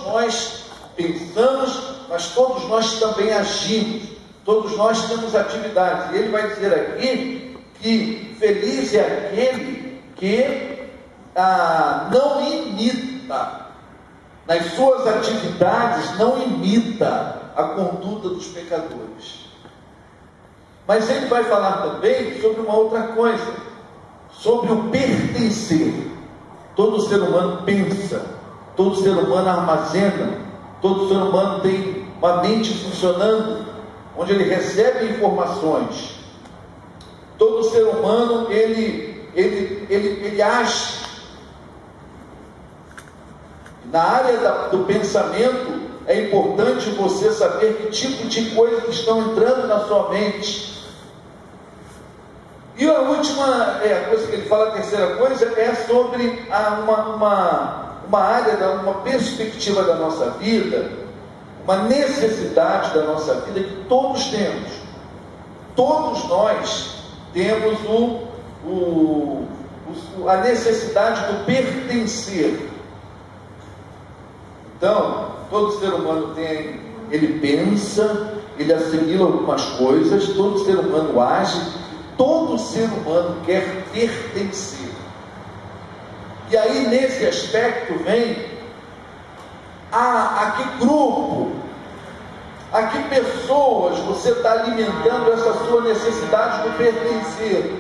nós pensamos, mas todos nós também agimos, todos nós temos atividades. E ele vai dizer aqui que feliz é aquele que não imita, nas suas atividades, não imita a conduta dos pecadores. Mas ele vai falar também sobre uma outra coisa, sobre o pertencer. Todo ser humano pensa, todo ser humano armazena, todo ser humano tem uma mente funcionando, onde ele recebe informações. Todo ser humano, ele age. Na área do pensamento, é importante você saber que tipo de coisas estão entrando na sua mente. E a última coisa que ele fala, a terceira coisa, é sobre uma área, uma perspectiva da nossa vida, uma necessidade da nossa vida que todos temos. Todos nós temos a necessidade do pertencer. Então, todo ser humano ele pensa, ele assimila algumas coisas, todo ser humano age, todo ser humano quer pertencer. E aí, nesse aspecto, vem a que grupo, a que pessoas você está alimentando essa sua necessidade do pertencer.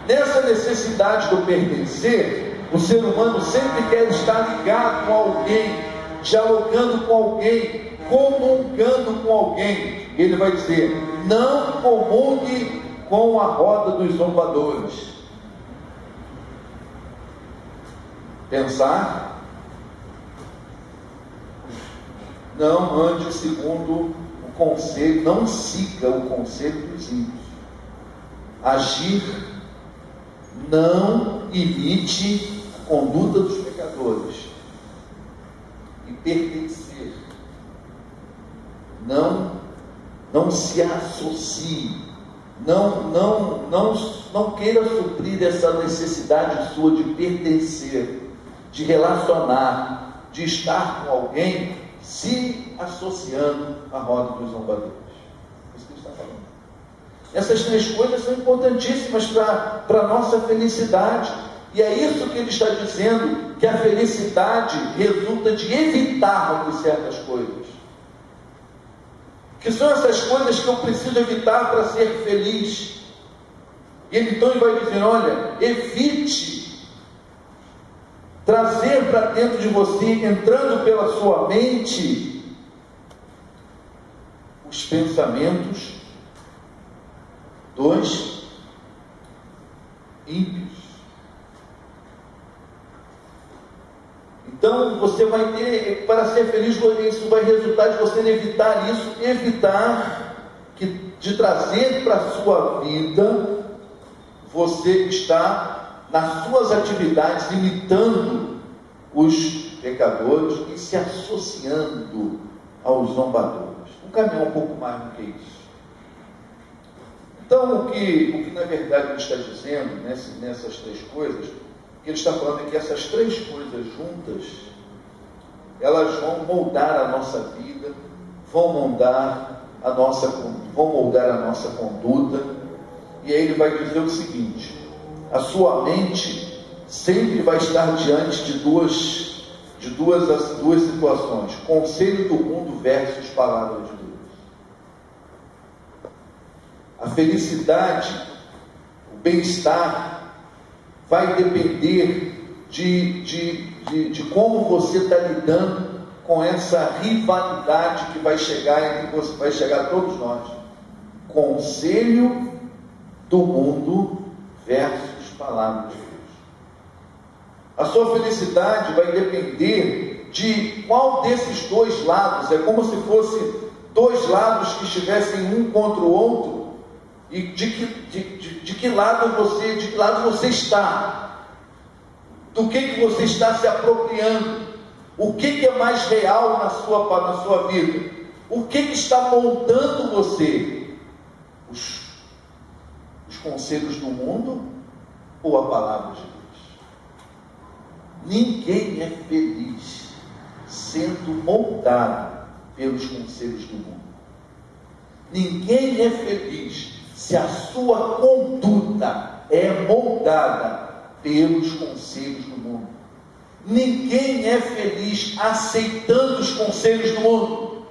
Nessa necessidade do pertencer, o ser humano sempre quer estar ligado com alguém, dialogando com alguém, comungando com alguém. Ele vai dizer: não comungue com a roda dos zombadores. Pensar, não ande segundo o conselho, não siga o conselho dos ímpios. Agir, não imite a conduta dos pecadores. E pertencer, não se associe, não queira suprir essa necessidade sua de pertencer, de relacionar, de estar com alguém, se associando à roda dos zombadores. É isso que ele está falando. Essas três coisas são importantíssimas para a nossa felicidade. E é isso que ele está dizendo, que a felicidade resulta de evitarmos certas coisas. Que são essas coisas que eu preciso evitar para ser feliz. E então ele vai dizer: olha, evite trazer para dentro de você, entrando pela sua mente, os pensamentos dos ímpios. Então você vai ter, para ser feliz, isso vai resultar de você evitar isso, de trazer para a sua vida, você está nas suas atividades imitando os pecadores e se associando aos zombadores. Vamos caminhar um pouco mais do que isso. Então, o que na verdade ele está dizendo nessas três coisas, o que ele está falando é que essas três coisas juntas, elas vão moldar a nossa vida, vão moldar a nossa conduta. E aí ele vai dizer o seguinte: a sua mente sempre vai estar diante de duas situações: conselho do mundo versus palavra de Deus. A felicidade, o bem-estar, vai depender de como você está lidando com essa rivalidade que vai chegar a todos nós. Conselho do mundo versus palavra de Deus. A sua felicidade vai depender de qual desses dois lados. É como se fossem dois lados que estivessem um contra o outro. E de que lado você está? Do que você está se apropriando? O que é mais real na sua vida? O que está moldando você? Os conselhos do mundo ou a palavra de Deus? Ninguém é feliz sendo moldado pelos conselhos do mundo. Ninguém é feliz se a sua conduta é moldada pelos conselhos do mundo. Ninguém é feliz aceitando os conselhos do mundo.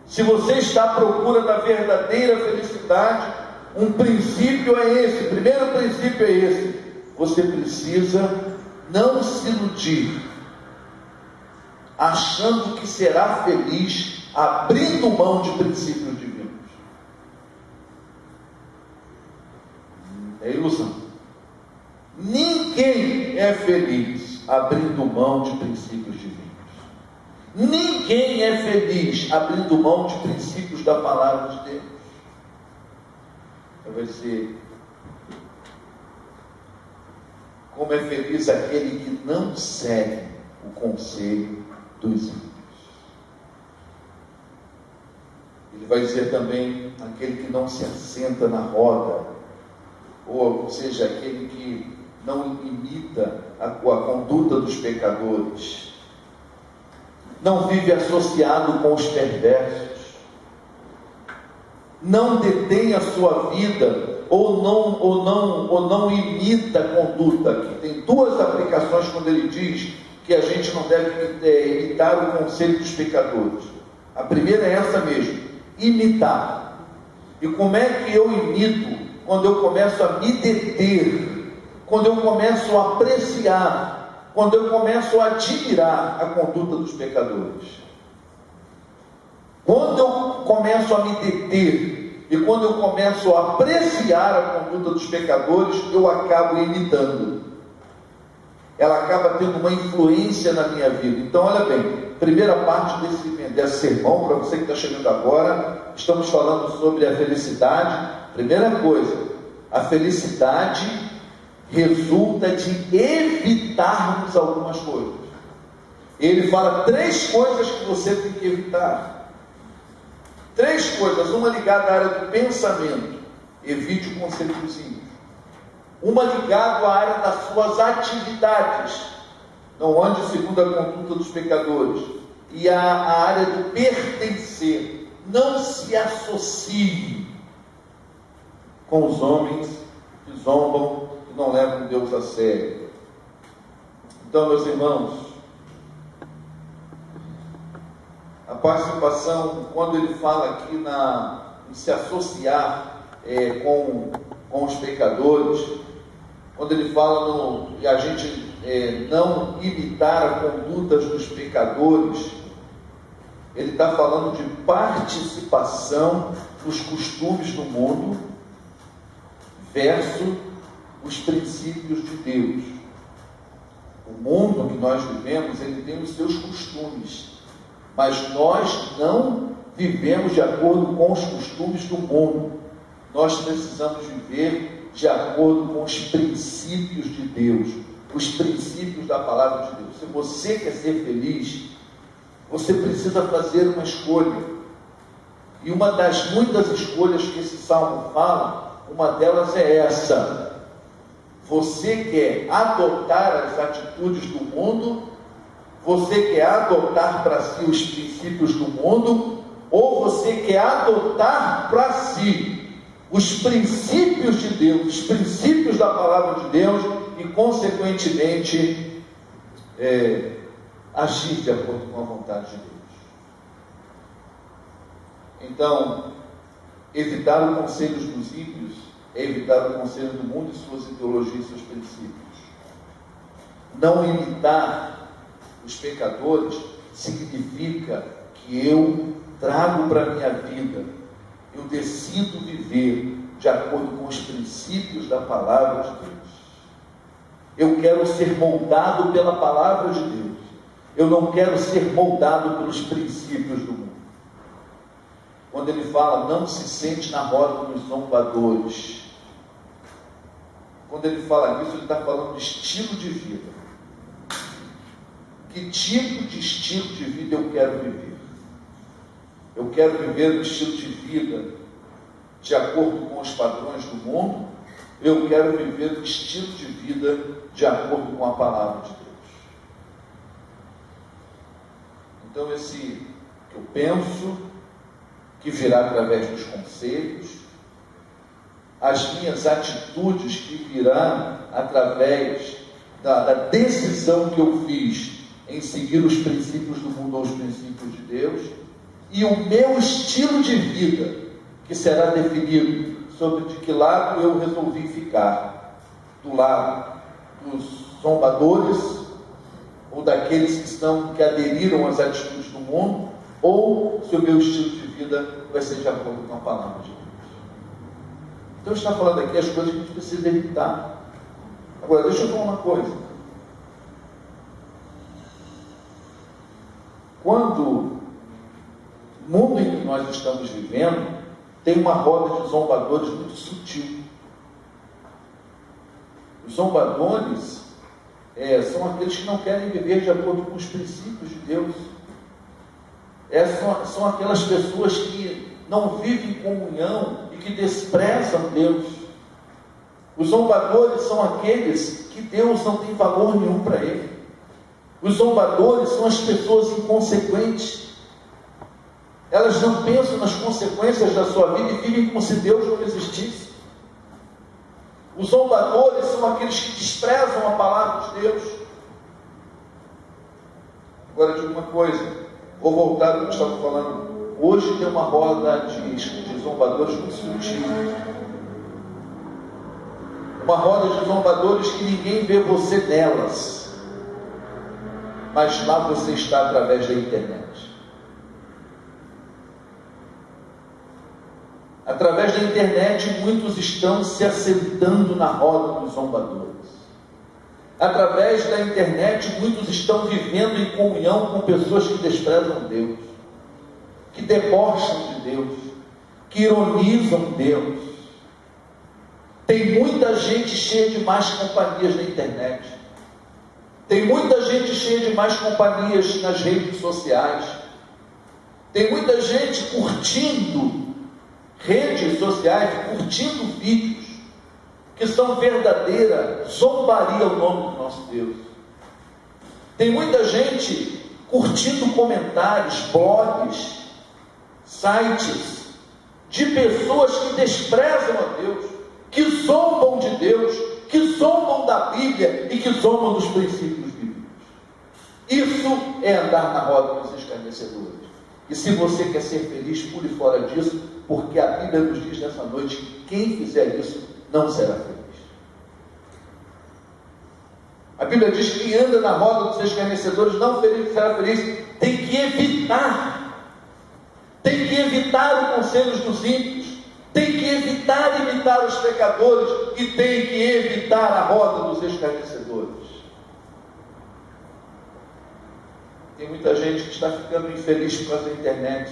Se você está à procura da verdadeira felicidade, um princípio é esse, o primeiro princípio é esse: você precisa não se iludir, achando que será feliz abrindo mão de princípios divinos. É ilusão. Ninguém é feliz abrindo mão de princípios divinos. Ninguém é feliz abrindo mão de princípios da palavra de Deus. Vai ser: como é feliz aquele que não segue o conselho dos ímpios. Ele vai dizer também: aquele que não se assenta na roda, ou seja, aquele que não imita a conduta dos pecadores, não vive associado com os perversos, não detém a sua vida, ou não imita a conduta. Aqui tem duas aplicações quando ele diz que a gente não deve imitar o conselho dos pecadores. A primeira é essa mesmo: imitar. E como é que eu imito? Quando eu começo a me deter, quando eu começo a apreciar, quando eu começo a admirar a conduta dos pecadores. Quando eu começo a me deter e quando eu começo a apreciar a conduta dos pecadores, eu acabo imitando. Ela acaba tendo uma influência na minha vida. Então, olha bem, primeira parte desse sermão, para você que está chegando agora, estamos falando sobre a felicidade. Primeira coisa, a felicidade resulta de evitarmos algumas coisas. Ele fala 3 coisas que você tem que evitar. 3 coisas, uma ligada à área do pensamento: evite o conselho dos ímpios. Uma ligada à área das suas atividades: não ande segundo a conduta dos pecadores. E a área do pertencer: não se associe com os homens que zombam, que não levam Deus a sério. Então, meus irmãos, a participação, quando ele fala aqui em se associar com os pecadores, quando ele fala e a gente não imitar a conduta dos pecadores, ele está falando de participação nos costumes do mundo versus os princípios de Deus. O mundo que nós vivemos, ele tem os seus costumes, mas nós não vivemos de acordo com os costumes do mundo. Nós precisamos viver de acordo com os princípios de Deus, os princípios da palavra de Deus. Se você quer ser feliz, você precisa fazer uma escolha. E uma das muitas escolhas que esse salmo fala, uma delas é essa: você quer adotar as atitudes do mundo? Você quer adotar para si os princípios do mundo? Ou você quer adotar para si os princípios de Deus, os princípios da palavra de Deus e, consequentemente, agir de acordo com a vontade de Deus? Então, evitar os conselhos dos ímpios é evitar o conselho do mundo e suas ideologias e seus princípios. Não imitar os pecadores significa que eu trago para a minha vida, eu decido viver de acordo com os princípios da palavra de Deus. Eu quero ser moldado pela palavra de Deus. Eu não quero ser moldado pelos princípios do mundo. Quando ele fala, não se sente na roda dos zombadores. Quando ele fala nisso, ele está falando de estilo de vida. Que tipo de estilo de vida eu quero viver? Eu quero viver um estilo de vida de acordo com os padrões do mundo? Eu quero viver um estilo de vida de acordo com a palavra de Deus. Então esse que eu penso, que virá através dos conselhos, as minhas atitudes que virão através da decisão que eu fiz em seguir os princípios do mundo ou os princípios de Deus, e o meu estilo de vida, que será definido sobre de que lado eu resolvi ficar, do lado dos zombadores, ou daqueles que aderiram às atitudes do mundo, ou se o meu estilo de vida vai ser de acordo com a palavra de Deus. Então está falando aqui as coisas que a gente precisa evitar. Agora, deixa eu falar uma coisa. Quando o mundo em que nós estamos vivendo tem uma roda de zombadores muito sutil. Os zombadores são aqueles que não querem viver de acordo com os princípios de Deus. São aquelas pessoas que não vivem em comunhão e que desprezam Deus. Os zombadores são aqueles que Deus não tem valor nenhum para ele. Os zombadores são as pessoas inconsequentes. Elas não pensam nas consequências da sua vida e vivem como se Deus não existisse. Os zombadores são aqueles que desprezam a palavra de Deus. Agora, digo uma coisa, vou voltar ao que eu estava falando. Hoje tem uma roda de zombadores muito sutil. Uma roda de zombadores que ninguém vê você nelas, mas lá você está através da internet. Através da internet, muitos estão se assentando na roda dos zombadores. Através da internet, muitos estão vivendo em comunhão com pessoas que desprezam Deus, que debocham de Deus, que ironizam Deus. Tem muita gente cheia de más companhias na internet. Tem muita gente cheia de más companhias nas redes sociais. Tem muita gente curtindo redes sociais, curtindo vídeos que são verdadeira zombaria ao nome do nosso Deus. Tem muita gente curtindo comentários, blogs, sites de pessoas que desprezam a Deus, que zombam de Deus, que zombam da Bíblia e que zombam dos princípios bíblicos. Isso é andar na roda dos escarnecedores. E se você quer ser feliz, pule fora disso, porque a Bíblia nos diz nessa noite que quem fizer isso não será feliz. A Bíblia diz que quem anda na roda dos escarnecedores não será feliz. Tem que evitar. Tem que evitar os conselhos dos ímpios. Tem que evitar imitar os pecadores. E tem que evitar a roda dos escarnecedores. Tem muita gente que está ficando infeliz por causa da internet,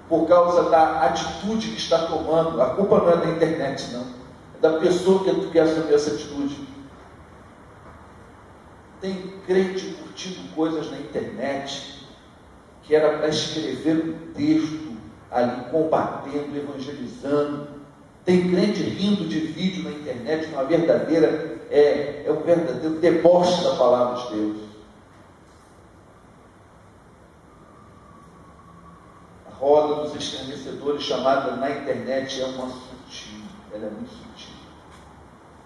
por causa da atitude que está tomando. A culpa não é da internet, não. É da pessoa que quer assumir essa atitude. Tem crente curtindo coisas na internet que era para escrever um texto ali, combatendo, evangelizando. Tem crente rindo de vídeo na internet, uma verdadeira, um verdadeiro deboche da palavra de Deus. A roda dos escarnecedores chamada na internet ela é muito sutil.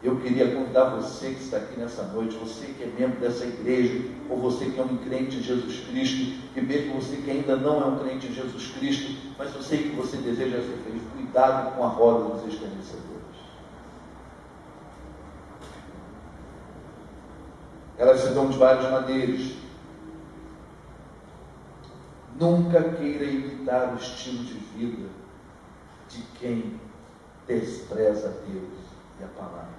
Eu queria convidar você que está aqui nessa noite, você que é membro dessa igreja, ou você que é um crente em Jesus Cristo, e mesmo você que ainda não é um crente em Jesus Cristo, mas eu sei que você deseja ser feliz, cuidado com a roda dos escarnecedores. Elas se dão de várias maneiras. Nunca queira imitar o estilo de vida de quem despreza Deus e a palavra.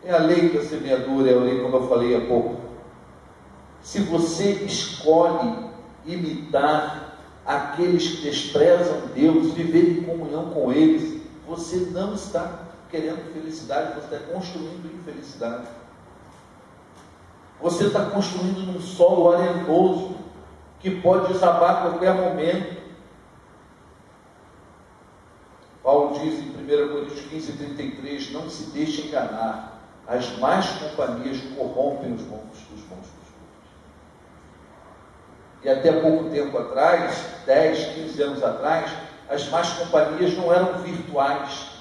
É a lei da semeadura, é a lei como eu falei há pouco. Se você escolhe imitar aqueles que desprezam Deus, viver em comunhão com eles, você não está querendo felicidade, você está construindo infelicidade. Você está construindo num solo arenoso que pode desabar a qualquer momento. Paulo diz em 1 Coríntios 15:33, não se deixe enganar. as más companhias corrompem os bons costumes. E até pouco tempo atrás, 10, 15 anos atrás, as más companhias não eram virtuais.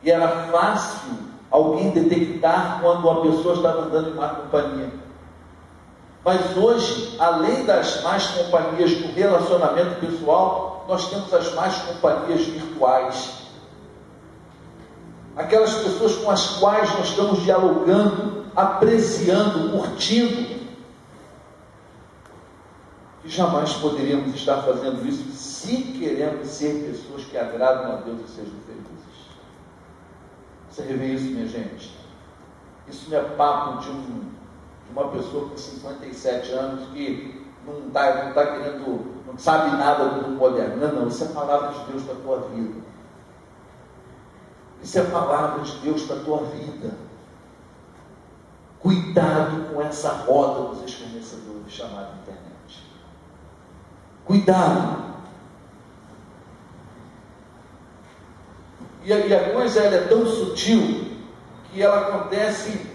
E era fácil alguém detectar quando uma pessoa estava andando em má companhia. Mas hoje, além das más companhias do relacionamento pessoal, nós temos as más companhias virtuais. Aquelas pessoas com as quais nós estamos dialogando, apreciando, curtindo. E jamais poderíamos estar fazendo isso se queremos ser pessoas que agradam a Deus e sejam felizes. Você revê isso, minha gente? Isso não é papo de uma pessoa com 57 anos que não está querendo, não sabe nada do moderno. Não, isso é a palavra de Deus para a tua vida. Isso é a palavra de Deus para a tua vida. Cuidado com essa roda dos escarnecedores chamada internet. Cuidado. E a coisa ela é tão sutil que ela acontece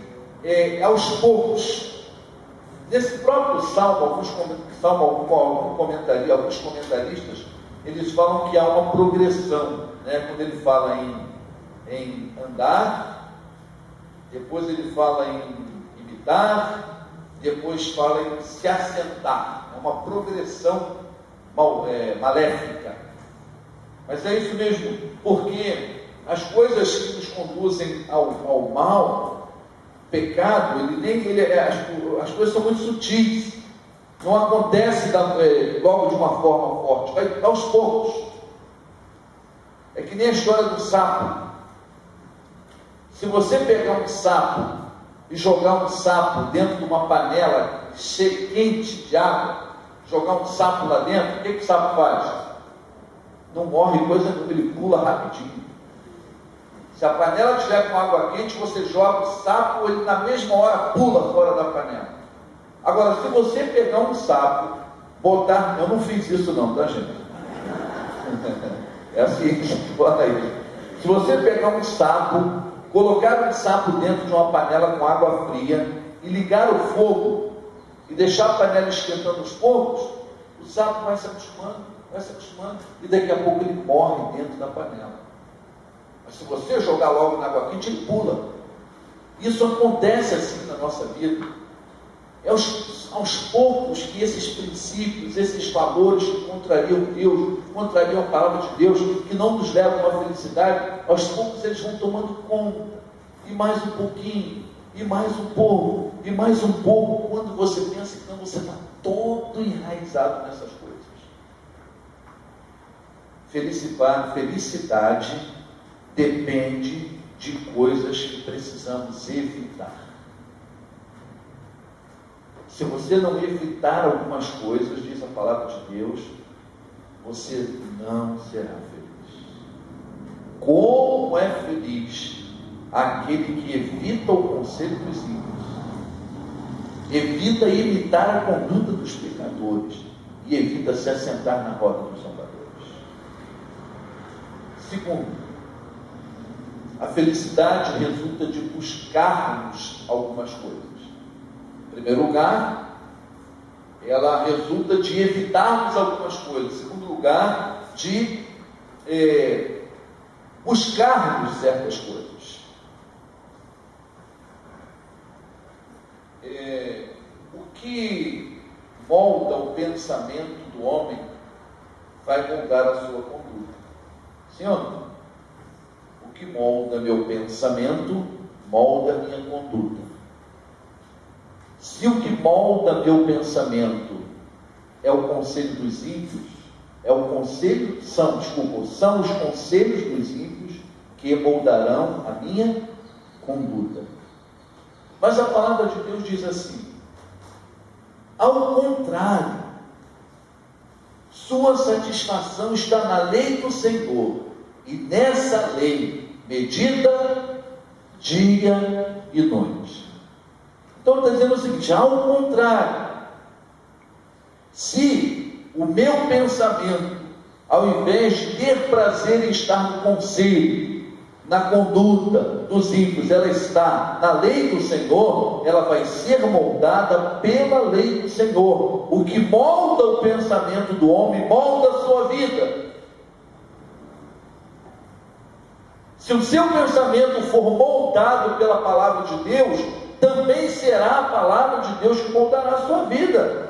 aos poucos. Nesse próprio salmo, alguns comentaristas, eles falam que há uma progressão, né? Quando ele fala em andar, depois ele fala em imitar, depois fala em se assentar. É uma progressão maléfica. Mas é isso mesmo, porque as coisas que nos conduzem ao mal, pecado, as coisas são muito sutis. Não acontece logo de uma forma forte, vai aos poucos. É que nem a história do sapo. Se você pegar um sapo e jogar um sapo dentro de uma panela quente de água, jogar um sapo lá dentro, o que o sapo faz? Não morre coisa nenhuma, ele pula rapidinho. Se a panela estiver com água quente, você joga o sapo, ele na mesma hora pula fora da panela. Agora, se você pegar um sapo, botar... Eu não fiz isso não, tá, gente? É assim que bota aí. Se você pegar um sapo, colocar um sapo dentro de uma panela com água fria e ligar o fogo e deixar a panela esquentando aos poucos, o sapo vai se acostumando, e daqui a pouco ele morre dentro da panela. Mas se você jogar logo na água quente, ele pula. Isso acontece assim na nossa vida. É aos poucos que esses princípios, esses valores que contrariam Deus, contrariam a palavra de Deus, que não nos levam à felicidade, aos poucos eles vão tomando conta. E mais um pouquinho, e mais um pouco, e mais um pouco, quando você pensa que não, você está todo enraizado nessas coisas. Felicidade depende de coisas que precisamos evitar. Se você não evitar algumas coisas, diz a palavra de Deus, você não será feliz. Como é feliz aquele que evita o conselho dos ímpios, evita imitar a conduta dos pecadores e evita se assentar na roda dos zombadores. Segundo, a felicidade resulta de buscarmos algumas coisas. Em primeiro lugar, ela resulta de evitarmos algumas coisas. Em segundo lugar, de buscarmos certas coisas. O que molda o pensamento do homem vai moldar a sua conduta. Sim ou não? O que molda meu pensamento, molda a minha conduta. Se o que molda meu pensamento é o conselho dos ímpios, são os conselhos dos ímpios que moldarão a minha conduta. Mas a palavra de Deus diz assim: ao contrário, sua satisfação está na lei do Senhor, e nessa lei medita dia e noite. Então está dizendo o seguinte: ao contrário, se o meu pensamento, ao invés de ter prazer em estar no conselho, na conduta dos ímpios, ela está na lei do Senhor, ela vai ser moldada pela lei do Senhor. O que molda o pensamento do homem, molda a sua vida. Se o seu pensamento for moldado pela palavra de Deus, também será a palavra de Deus que moldará a sua vida.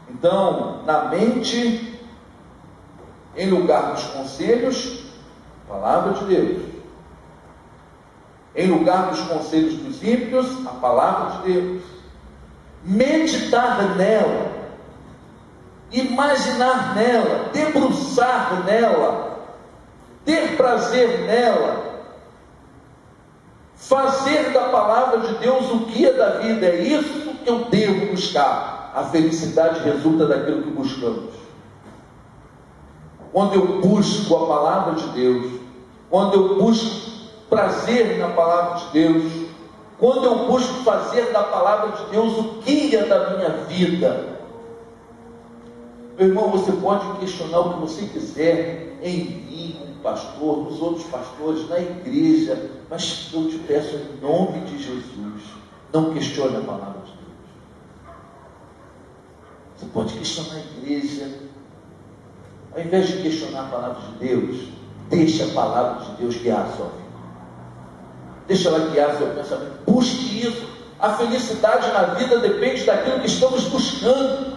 Então, na mente, em lugar dos conselhos, a palavra de Deus. Em lugar dos conselhos dos ímpios, a palavra de Deus. Meditar nela, imaginar nela, debruçar nela, ter prazer nela, fazer da palavra de Deus o guia da vida. É isso que eu devo buscar. A felicidade resulta daquilo que buscamos. Quando eu busco a palavra de Deus, quando eu busco prazer na palavra de Deus, quando eu busco fazer da palavra de Deus o guia da minha vida. Meu irmão, você pode questionar o que você quiser em mim, como pastor, nos outros pastores, na igreja, mas eu te peço em nome de Jesus, não questione a palavra de Deus. Você pode questionar a igreja. Ao invés de questionar a palavra de Deus, deixe a palavra de Deus guiar a sua vida. Deixa ela guiar o seu pensamento. Busque isso. A felicidade na vida depende daquilo que estamos buscando.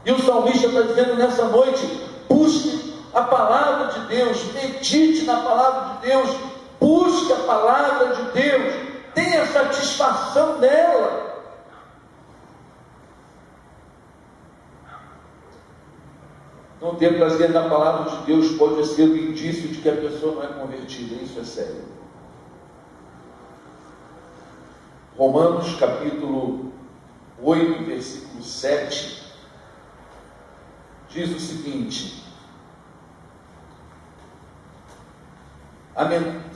E o salmista está dizendo nessa noite: busque a palavra de Deus, medite na palavra de Deus, busque a palavra de Deus, tenha satisfação nela. Não ter prazer na palavra de Deus pode ser um indício de que a pessoa não é convertida. Isso é sério. Romanos capítulo 8, versículo 7, diz o seguinte: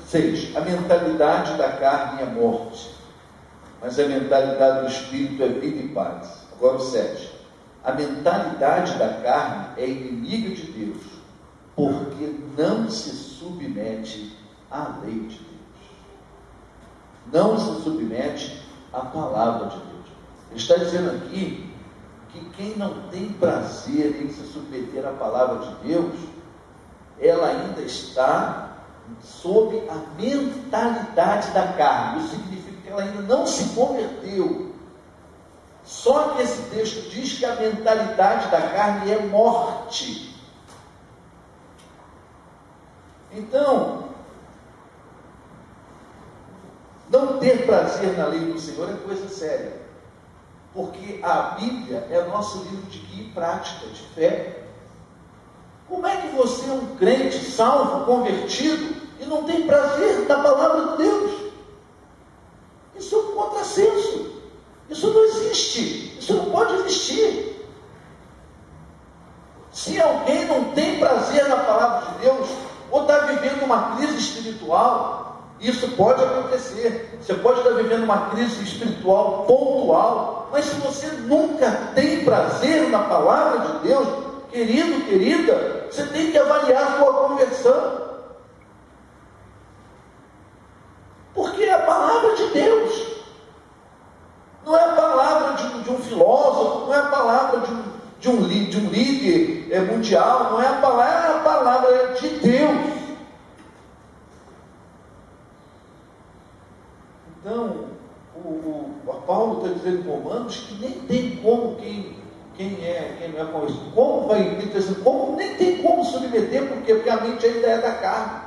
6. A mentalidade da carne é morte, mas a mentalidade do Espírito é vida e paz. Agora o 7. A mentalidade da carne é inimiga de Deus, porque não se submete à lei de Deus. Não se submete à palavra de Deus. Ele está dizendo aqui que quem não tem prazer em se submeter à palavra de Deus, ela ainda está sob a mentalidade da carne. Isso significa que ela ainda não se converteu. Só que esse texto diz que a mentalidade da carne é morte. Então, não ter prazer na lei do Senhor é coisa séria, porque a Bíblia é nosso livro de guia e prática, de fé. Como é que você é um crente salvo, convertido, e não tem prazer na palavra de Deus? Isso é um contrassenso. Isso não existe. Isso não pode existir. Se alguém não tem prazer na palavra de Deus, ou está vivendo uma crise espiritual, isso pode acontecer. Você pode estar vivendo uma crise espiritual pontual, mas se você nunca tem prazer na palavra de Deus, querido, querida, você tem que avaliar a sua conversão. Porque é a palavra de Deus. Não é a palavra de um filósofo, não é a palavra de um líder mundial, não é a palavra de Deus. Então, o Paulo está dizendo em Romanos que nem tem como quem não é convertido, como nem tem como submeter, porque a mente ainda é da carne.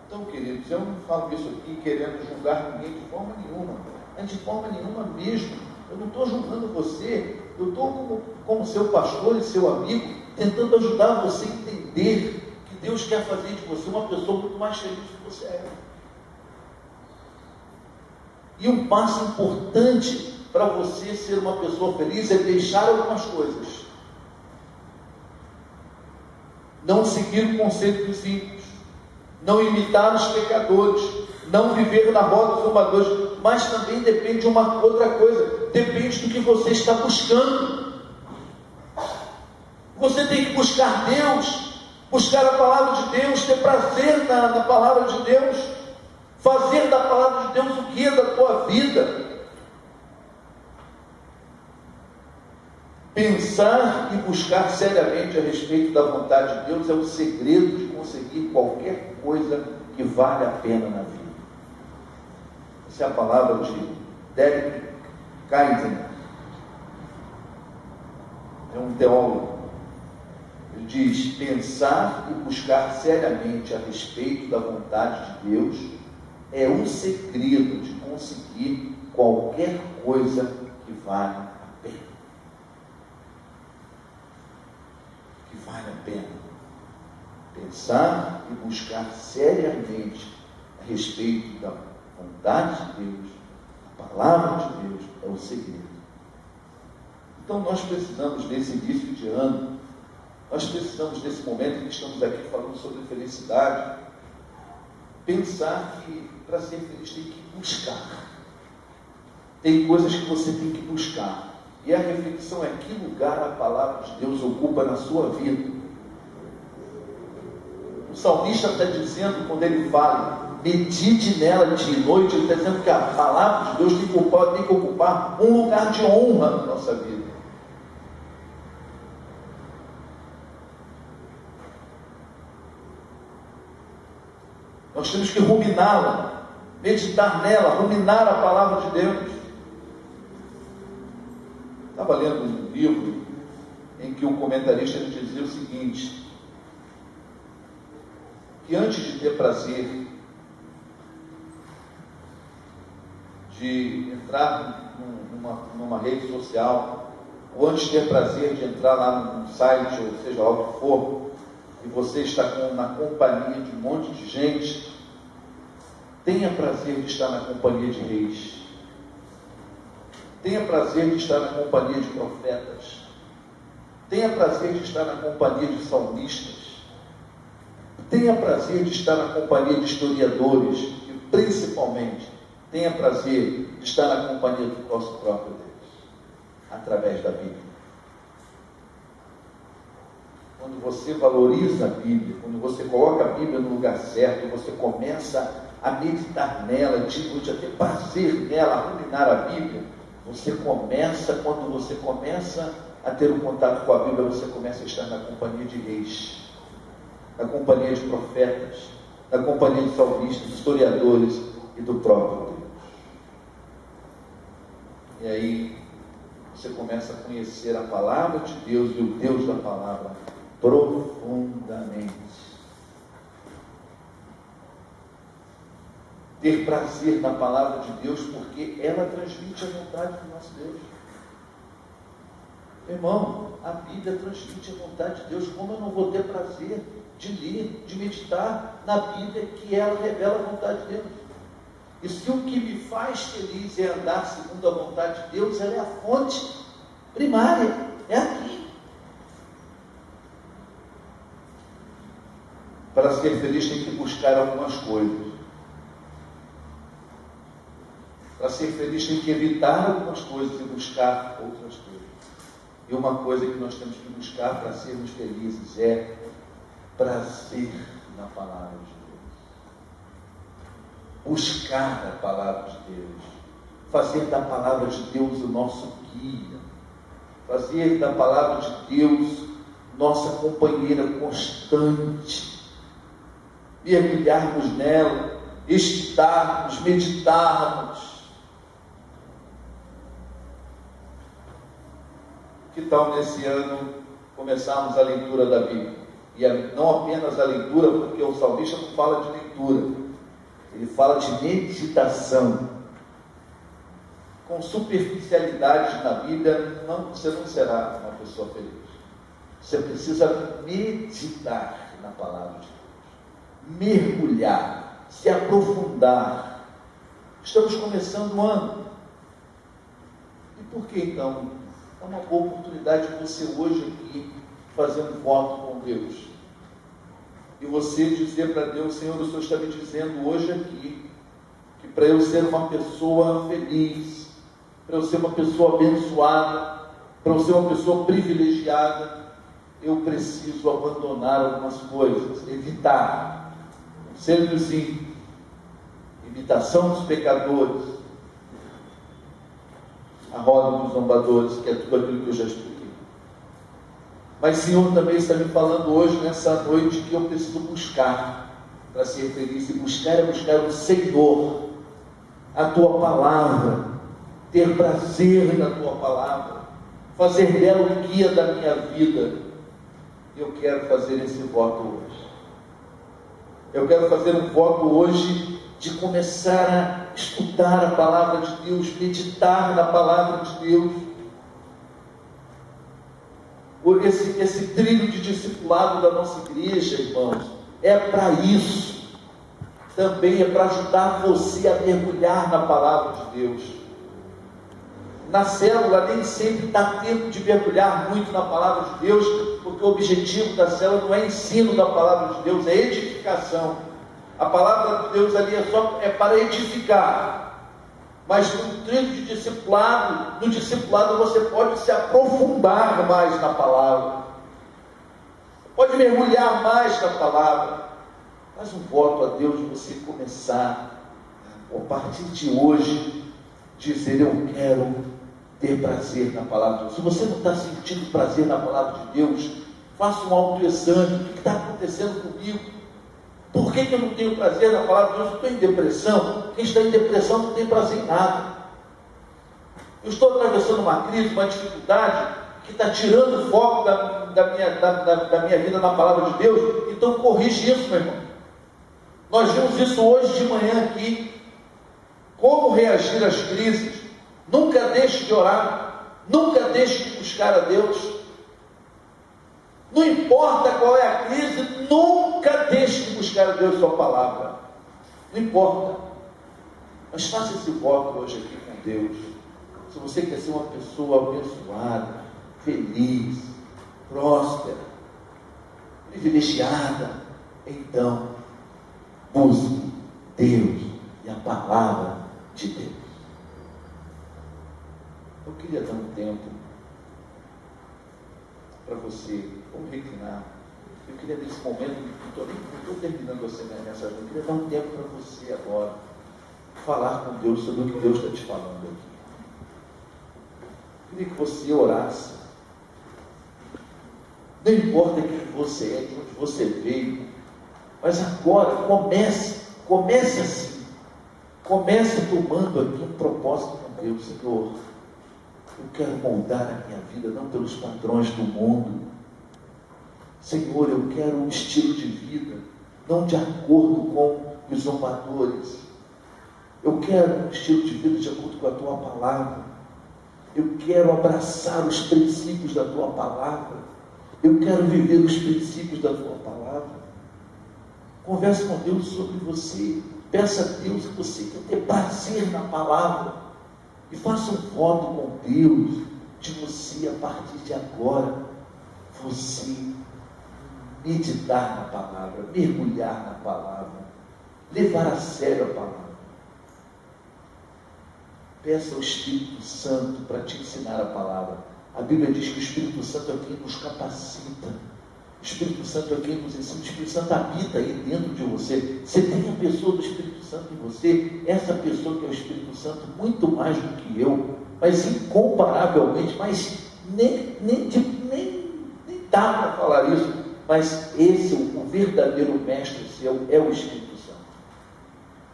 Então, queridos, eu não falo isso aqui querendo julgar ninguém de forma nenhuma, mas de forma nenhuma mesmo. Eu não estou julgando você, eu estou como seu pastor e seu amigo, tentando ajudar você a entender que Deus quer fazer de você uma pessoa muito mais feliz do que você é. E um passo importante para você ser uma pessoa feliz é deixar algumas coisas. Não seguir o conselho dos ímpios, não imitar os pecadores, não viver na roda dos zombadores, mas também depende de uma outra coisa, depende do que você está buscando. Você tem que buscar Deus, buscar a palavra de Deus, ter prazer na palavra de Deus, fazer da palavra de Deus o que é da tua vida. Pensar e buscar seriamente a respeito da vontade de Deus é o segredo de conseguir qualquer coisa que vale a pena na vida. Essa é a palavra de Derek Kidner, é um teólogo. Ele diz: pensar e buscar seriamente a respeito da vontade de Deus é o segredo de conseguir qualquer coisa que vale a pena. Que vale a pena. Pensar e buscar seriamente a respeito da vontade de Deus, a palavra de Deus, é o segredo. Então nós precisamos nesse início de ano, nós precisamos nesse momento que estamos aqui falando sobre felicidade, pensar que para ser feliz tem que buscar. Tem coisas que você tem que buscar. E a reflexão é: que lugar a palavra de Deus ocupa na sua vida? O salmista está dizendo, quando ele fala, medite nela dia e noite, ele está dizendo que a palavra de Deus tem que ocupar um lugar de honra na nossa vida. Nós temos que ruminá-la, meditar nela, ruminar a palavra de Deus. Estava lendo um livro em que um comentarista dizia o seguinte: que antes de ter prazer de entrar numa rede social, ou antes de ter prazer de entrar lá num site, ou seja lá o que for, e você está na companhia de um monte de gente, tenha prazer de estar na companhia de reis. Tenha prazer de estar na companhia de profetas. Tenha prazer de estar na companhia de salmistas. Tenha prazer de estar na companhia de historiadores. E principalmente, tenha prazer de estar na companhia do nosso próprio Deus, através da Bíblia. Quando você valoriza a Bíblia, quando você coloca a Bíblia no lugar certo, você começa a meditar nela, a ter prazer nela, a ruminar a Bíblia, quando você começa a ter um contato com a Bíblia, você começa a estar na companhia de reis, na companhia de profetas, na companhia de salmistas, historiadores e do próprio Deus. E aí você começa a conhecer a palavra de Deus e o Deus da palavra profundamente. Ter prazer na palavra de Deus, porque ela transmite a vontade do nosso Deus. Irmão, a Bíblia transmite a vontade de Deus. Como eu não vou ter prazer de ler, de meditar na Bíblia, que ela revela a vontade de Deus? E se o que me faz feliz é andar segundo a vontade de Deus, ela é a fonte primária, é aqui. Para ser feliz tem que buscar algumas coisas. Para ser feliz tem que evitar algumas coisas e buscar outras coisas. E uma coisa que nós temos que buscar para sermos felizes é prazer na palavra de Deus. Buscar a palavra de Deus. Fazer da palavra de Deus o nosso guia. Fazer da palavra de Deus nossa companheira constante. Mergulharmos nela, estudarmos, meditarmos. Que tal nesse ano começarmos a leitura da Bíblia? E não apenas a leitura, porque o salmista não fala de leitura, ele fala de meditação. Com superficialidade na Bíblia, você não será uma pessoa feliz. Você precisa meditar na palavra de Deus, mergulhar, se aprofundar. Estamos começando o ano. E por que então? É uma boa oportunidade de você hoje aqui fazer um voto com Deus. E você dizer para Deus: Senhor, o Senhor está me dizendo hoje aqui que para eu ser uma pessoa feliz, para eu ser uma pessoa abençoada, para eu ser uma pessoa privilegiada, eu preciso abandonar algumas coisas, evitar. Conselho dos ímpios, imitação dos pecadores, a roda dos zombadores, que é tudo aquilo que eu já expliquei. Mas o Senhor também está me falando hoje, nessa noite, que eu preciso buscar para ser feliz. E buscar é buscar o Senhor, a Tua Palavra, ter prazer na Tua Palavra, fazer dela o guia da minha vida. Eu quero fazer esse voto hoje. Eu quero fazer um voto hoje de começar a estudar a Palavra de Deus, meditar na Palavra de Deus. Esse trilho de discipulado da nossa igreja, irmãos, é para isso. Também é para ajudar você a mergulhar na Palavra de Deus. Na célula nem sempre dá tempo de mergulhar muito na Palavra de Deus, porque o objetivo da célula não é ensino da Palavra de Deus, é edificação. A Palavra de Deus ali é para edificar. Mas no trilho de discipulado, no discipulado você pode se aprofundar mais na Palavra, pode mergulhar mais na Palavra. Faz um voto a Deus de você começar, a partir de hoje, dizer: eu quero ter prazer na Palavra de Deus. Se você não está sentindo prazer na Palavra de Deus, faça um autoexame. O que está acontecendo comigo? Por que eu não tenho prazer na Palavra de Deus? Eu estou em depressão. Quem está em depressão não tem prazer em nada. Eu estou atravessando uma crise, uma dificuldade que está tirando o foco da minha vida na Palavra de Deus. Então corrige isso, meu irmão. Nós vimos isso hoje de manhã aqui. Como reagir às crises. Nunca deixe de orar. Nunca deixe de buscar a Deus. Não importa qual é a crise, nunca deixe de buscar a Deus, sua palavra. Não importa. Mas faça esse voto hoje aqui com Deus. Se você quer ser uma pessoa abençoada, feliz, próspera, privilegiada, então busque Deus e a palavra de Deus. Eu queria dar um tempo para você, vamos reclinar. Eu queria nesse momento, não estou terminando você minha mensagem, eu queria dar um tempo para você agora, falar com Deus sobre o que Deus está te falando aqui. Eu queria que você orasse. Não importa quem você é, de onde você veio, mas agora comece assim. Comece tomando aqui um propósito com Deus. Senhor, eu quero moldar a minha vida, não pelos padrões do mundo. Senhor, eu quero um estilo de vida, não de acordo com os zombadores. Eu quero um estilo de vida de acordo com a Tua Palavra. Eu quero abraçar os princípios da Tua Palavra. Eu quero viver os princípios da Tua Palavra. Converse com Deus sobre você. Peça a Deus que você quer ter prazer na Palavra. E faça um voto com Deus de você, a partir de agora, você meditar na Palavra, mergulhar na Palavra, levar a sério a Palavra. Peça ao Espírito Santo para te ensinar a Palavra. A Bíblia diz que o Espírito Santo é quem nos capacita. O Espírito Santo é quem nos ensina. O Espírito Santo habita aí dentro de você. Você tem a pessoa do Espírito Santo em você. Essa pessoa que é o Espírito Santo, muito mais do que eu, mas incomparavelmente, mas nem dá para falar isso, mas esse, o verdadeiro mestre seu, é o Espírito Santo.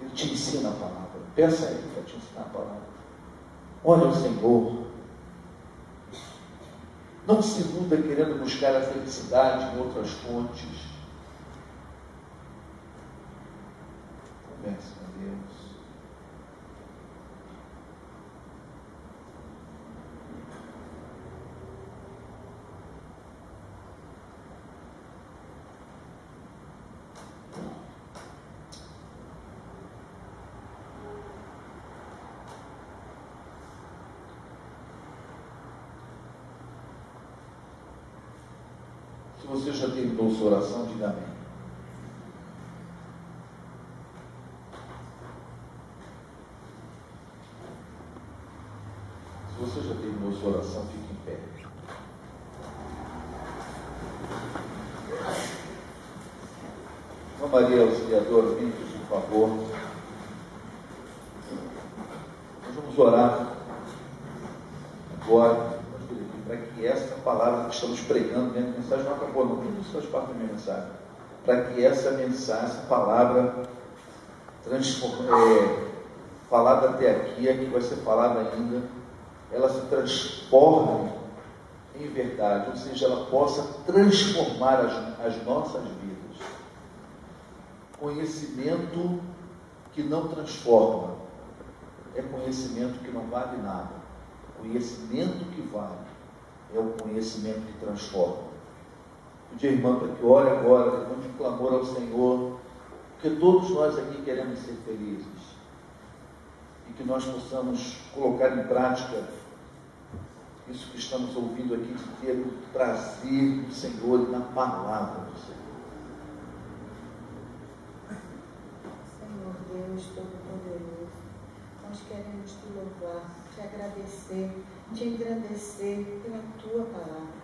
Ele te ensina a palavra. Peça a Ele para te ensinar a palavra. Olha o Senhor. Não se iluda querendo buscar a felicidade em outras fontes. Converse com Deus. Se você já terminou sua oração, diga amém. Se você já terminou sua oração, fique em pé. Irmã Maria Auxiliadora, vem, por favor. Nós vamos orar agora, para que essa palavra que estamos pregando, minha mensagem não acabou, não, tudo isso faz parte da minha mensagem, para que essa mensagem, essa palavra falada até aqui, a que vai ser falada ainda, ela se transforme em verdade, ou seja, ela possa transformar as nossas vidas. Conhecimento que não transforma é conhecimento que não vale nada. Conhecimento que vale é o conhecimento que transforma. Pedir a irmã para que ore agora, levante um clamor ao Senhor, porque todos nós aqui queremos ser felizes e que nós possamos colocar em prática isso que estamos ouvindo aqui, de ter o prazer do Senhor e na palavra do Senhor. Senhor Deus Todo-Poderoso, nós queremos te louvar, te agradecer, te engrandecer pela tua palavra.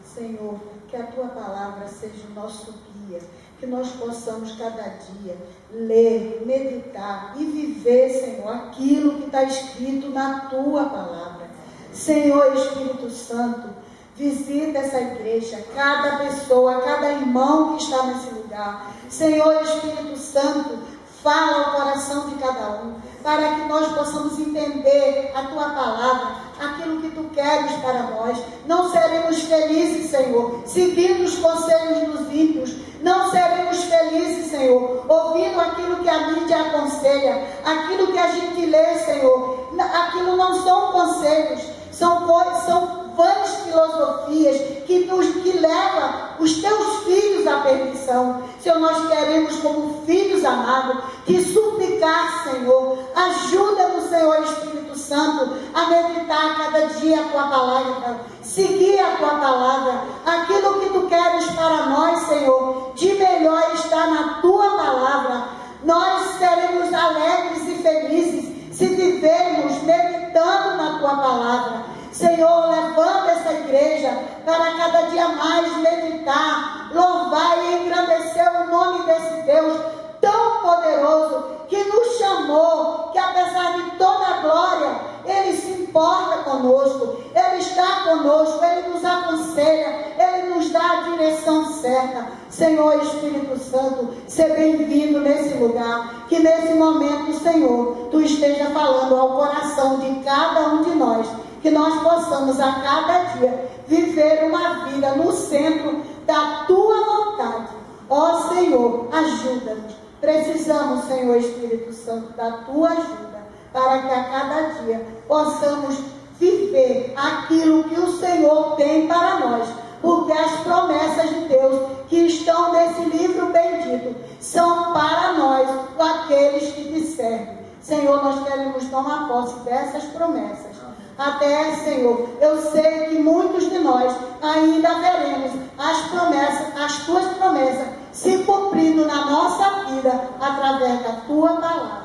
Senhor, que a tua palavra seja o nosso guia, que nós possamos cada dia ler, meditar e viver, Senhor, aquilo que está escrito na tua palavra. Senhor Espírito Santo, visita essa igreja, cada pessoa, cada irmão que está nesse lugar. Senhor Espírito Santo, fala ao coração de cada um, para que nós possamos entender a tua palavra, aquilo que tu queres para nós. Não seremos felizes, Senhor, seguindo os conselhos dos ímpios. Não seremos felizes, Senhor, ouvindo aquilo que a mídia aconselha, aquilo que a gente lê, Senhor. Aquilo não são conselhos, são vãs filosofias que levam os teus filhos à perdição. Senhor, nós queremos, como filhos amados, te suplicar, Senhor, ajuda-nos, Senhor Espírito Santo, a meditar cada dia a tua palavra, seguir a tua palavra, aquilo que tu queres para nós, Senhor, de melhor está na tua palavra. Nós seremos alegres e felizes se vivermos meditando na tua palavra. Senhor, levanta essa igreja para cada dia mais meditar, louvar e engrandecer o nome desse Deus tão poderoso, que nos chamou, que apesar de toda a glória, Ele se importa conosco, Ele está conosco, Ele nos aconselha, Ele nos dá a direção certa. Senhor Espírito Santo, seja bem-vindo nesse lugar, que nesse momento, Senhor, Tu esteja falando ao coração de cada um de nós, que nós possamos a cada dia viver uma vida no centro da Tua vontade. Ó Senhor, ajuda-nos. Precisamos, Senhor Espírito Santo, da Tua ajuda, para que a cada dia possamos viver aquilo que o Senhor tem para nós, porque as promessas de Deus que estão nesse livro bendito são para nós, aqueles que te servem. Senhor, nós queremos tomar posse dessas promessas. Até, Senhor, eu sei que muitos de nós ainda veremos as promessas, as Tuas promessas se cumprindo na nossa vida através da Tua palavra.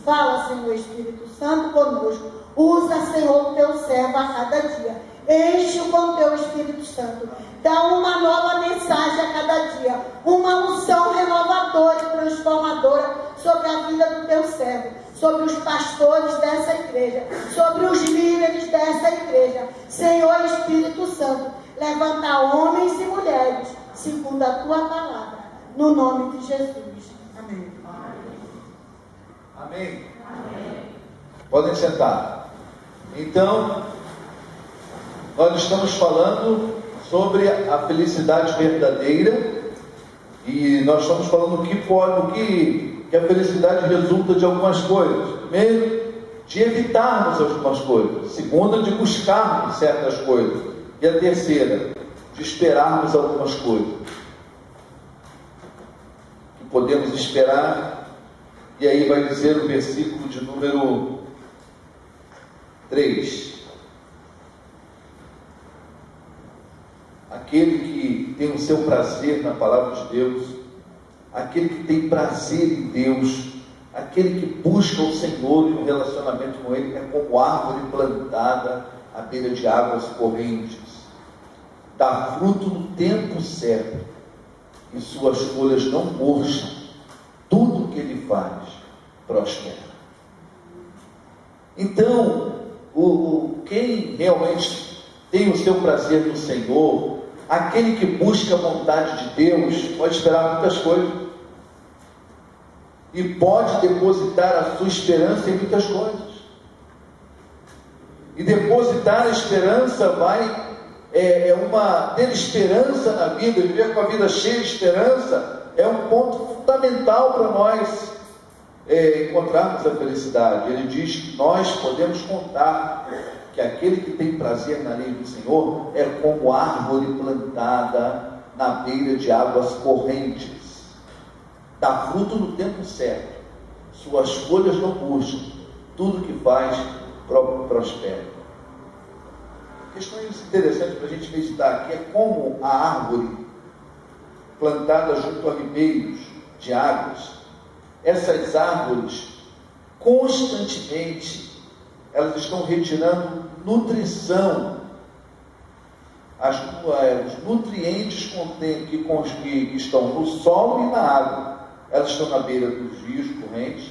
Fala, Senhor Espírito Santo, conosco. Usa, Senhor, o Teu servo a cada dia. Enche-o com o Teu Espírito Santo. Dá uma nova mensagem a cada dia. Uma unção renovadora e transformadora sobre a vida do Teu servo, sobre os pastores dessa igreja, sobre os líderes dessa igreja. Senhor Espírito Santo, levanta homens e mulheres segundo a Tua palavra, no nome de Jesus. Amém. Amém. Amém. Podem sentar. Então, nós estamos falando sobre a felicidade verdadeira, e nós estamos falando que a felicidade resulta de algumas coisas. Primeiro, de evitarmos algumas coisas. Segunda, de buscarmos certas coisas. E a terceira, de esperarmos algumas coisas que podemos esperar. E aí vai dizer o versículo de número 3. Aquele que tem o seu prazer na palavra de Deus, aquele que tem prazer em Deus, aquele que busca o Senhor e o relacionamento com Ele, é como árvore plantada à beira de águas correntes, dá fruto no tempo certo, e suas folhas não murcham, prospera. Então, quem realmente tem o seu prazer no Senhor, aquele que busca a vontade de Deus, pode esperar muitas coisas. E pode depositar a sua esperança em muitas coisas. E depositar a esperança vai, ter esperança na vida, viver com a vida cheia de esperança, é um ponto fundamental para nós encontrarmos a felicidade. Ele diz que nós podemos contar que aquele que tem prazer na lei do Senhor é como árvore plantada na beira de águas correntes. Dá fruto no tempo certo, suas folhas não murcham, tudo que faz prospera. Questões interessantes para a gente meditar aqui é como a árvore plantada junto a ribeiros de águas, essas árvores constantemente elas estão retirando nutrição, os nutrientes que estão no solo e na água. Elas estão na beira dos rios correntes,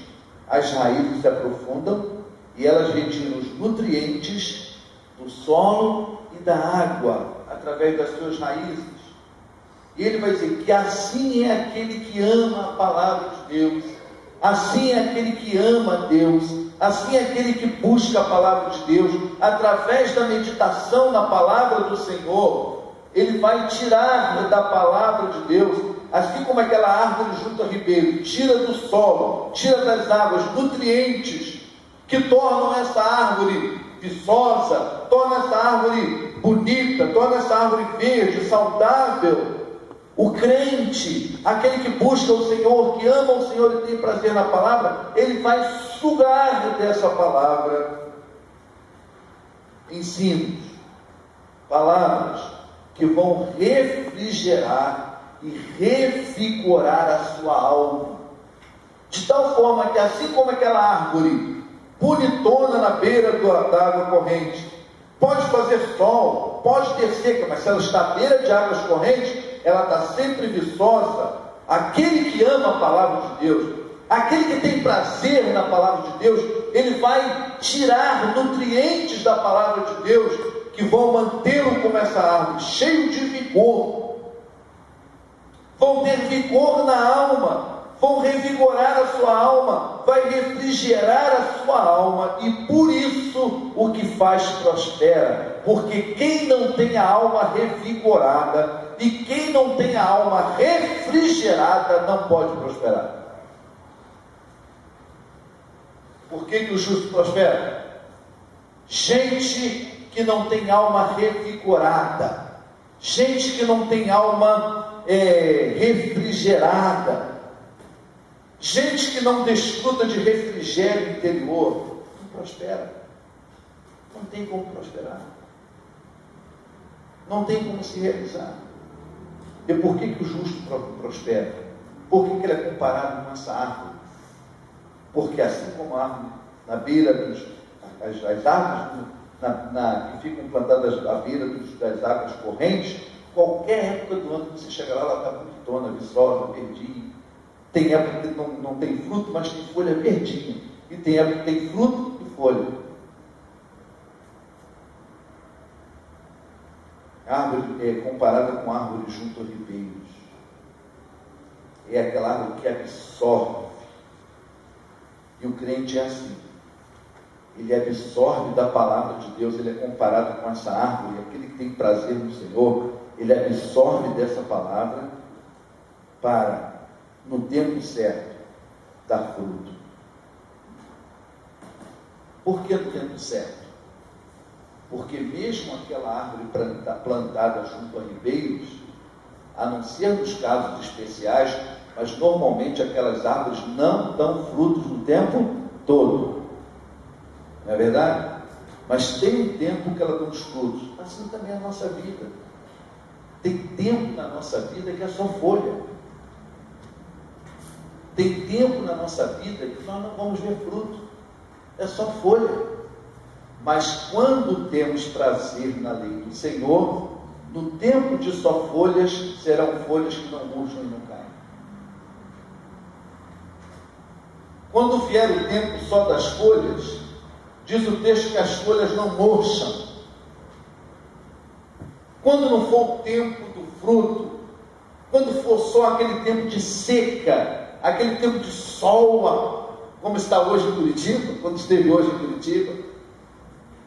as raízes se aprofundam e elas retiram os nutrientes do solo e da água através das suas raízes. E ele vai dizer que assim é aquele que ama a palavra de Deus, assim é aquele que ama Deus, assim é aquele que busca a palavra de Deus. Através da meditação na palavra do Senhor, ele vai tirar da palavra de Deus, assim como aquela árvore junto ao ribeiro tira do solo, tira das águas nutrientes que tornam essa árvore viçosa, torna essa árvore bonita, torna essa árvore verde, saudável. O crente, aquele que busca o Senhor, que ama o Senhor e tem prazer na palavra, ele vai sugar dessa palavra ensinos, palavras que vão refrigerar e revigorar a sua alma, de tal forma que assim como aquela árvore bonitona na beira da água corrente, pode fazer sol, pode ter seca, mas se ela está à beira de águas correntes, ela está sempre viçosa. Aquele que ama a palavra de Deus, aquele que tem prazer na palavra de Deus, ele vai tirar nutrientes da palavra de Deus, que vão mantê-lo como essa árvore, cheio de vigor, vão ter vigor na alma, vão revigorar a sua alma, vai refrigerar a sua alma, e por isso o que faz prospera, porque quem não tem a alma revigorada e quem não tem a alma refrigerada não pode prosperar. Por que o justo prospera? Gente que não tem alma revigorada, gente que não tem alma refrigerada, gente que não desfruta de refrigério interior, não prospera. Não tem como prosperar, não tem como se realizar. E por que o justo prospera? Por que ele é comparado com essa árvore? Porque assim como a árvore na beira as árvores que ficam plantadas à beira das águas correntes, qualquer época do ano que você chega lá, ela está bonitona, viçosa, verdinha. Tem época que não tem fruto, mas tem folha verdinha. E tem época que tem fruto e folha. A árvore é comparada com a árvore junto a ribeiros. É aquela árvore que absorve. E o crente é assim. Ele absorve da palavra de Deus. Ele é comparado com essa árvore. Aquele que tem prazer no Senhor, ele absorve dessa palavra para, no tempo certo, dar fruto. Por que no tempo certo? Porque mesmo aquela árvore plantada junto a ribeiros, a não ser nos casos especiais, mas normalmente aquelas árvores não dão frutos no tempo todo. Não é verdade? Mas tem um tempo que ela dá os frutos. Assim também é a nossa vida. Tem tempo na nossa vida que é só folha. Tem tempo na nossa vida que nós não vamos ver fruto. É só folha. Mas quando temos prazer na lei do Senhor, no tempo de só folhas, serão folhas que não murcham e não caem. Quando vier o tempo só das folhas, diz o texto que as folhas não murcham. Quando não for o tempo do fruto, quando for só aquele tempo de seca, aquele tempo de sol, como está hoje em Curitiba, quando esteve hoje em Curitiba,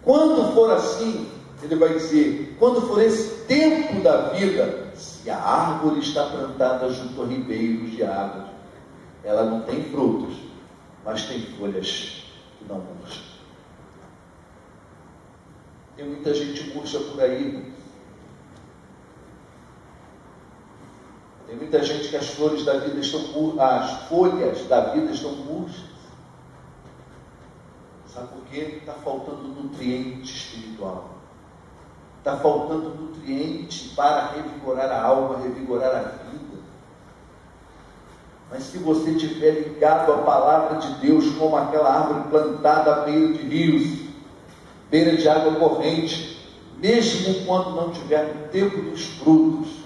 quando for assim, ele vai dizer, quando for esse tempo da vida, se a árvore está plantada junto a ribeiros de água, ela não tem frutos, mas tem folhas que não murcham. Tem muita gente murcha por aí. Tem muita gente que as folhas da vida estão murchas. Sabe por quê? Está faltando nutriente espiritual. Está faltando nutriente para revigorar a alma, revigorar a vida. Mas se você estiver ligado à palavra de Deus, como aquela árvore plantada à beira de rios, beira de água corrente, mesmo quando não tiver no tempo dos frutos,